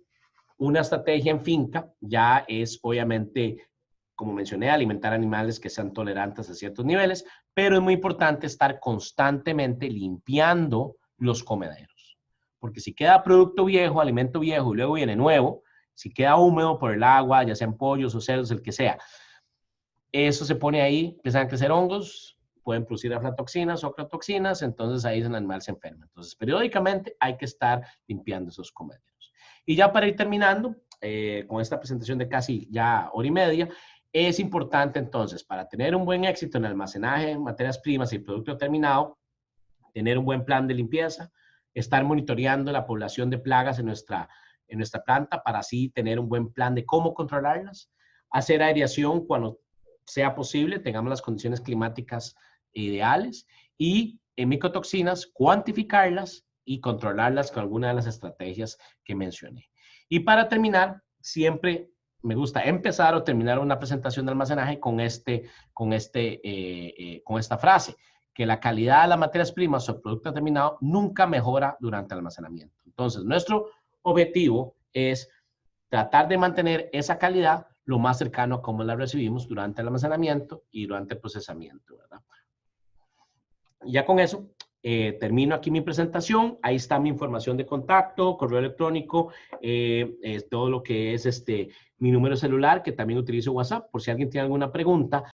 una estrategia en finca ya es obviamente, como mencioné, alimentar animales que sean tolerantes a ciertos niveles, pero es muy importante estar constantemente limpiando los comederos. Porque si queda producto viejo, alimento viejo y luego viene nuevo, si queda húmedo por el agua, ya sean pollos o cerdos, el que sea, eso se pone ahí, empiezan a crecer hongos, pueden producir aflatoxinas o oclotoxinas, entonces ahí el animal se enferma. Entonces, periódicamente hay que estar limpiando esos comederos. Y ya para ir terminando, con esta presentación de casi ya hora y media, es importante entonces, para tener un buen éxito en el almacenaje, materias primas y producto terminado, tener un buen plan de limpieza, estar monitoreando la población de plagas en nuestra planta para así tener un buen plan de cómo controlarlas, hacer aireación cuando sea posible, tengamos las condiciones climáticas ideales y en micotoxinas, cuantificarlas y controlarlas con alguna de las estrategias que mencioné. Y para terminar, siempre me gusta empezar o terminar una presentación de almacenaje con esta frase, que la calidad de las materias primas o producto terminado nunca mejora durante el almacenamiento. Entonces, nuestro objetivo es tratar de mantener esa calidad lo más cercano a cómo la recibimos durante el almacenamiento y durante el procesamiento, ¿verdad? Ya con eso, termino aquí mi presentación. Ahí está mi información de contacto, correo electrónico, todo lo que es mi número celular, que también utilizo WhatsApp, por si alguien tiene alguna pregunta.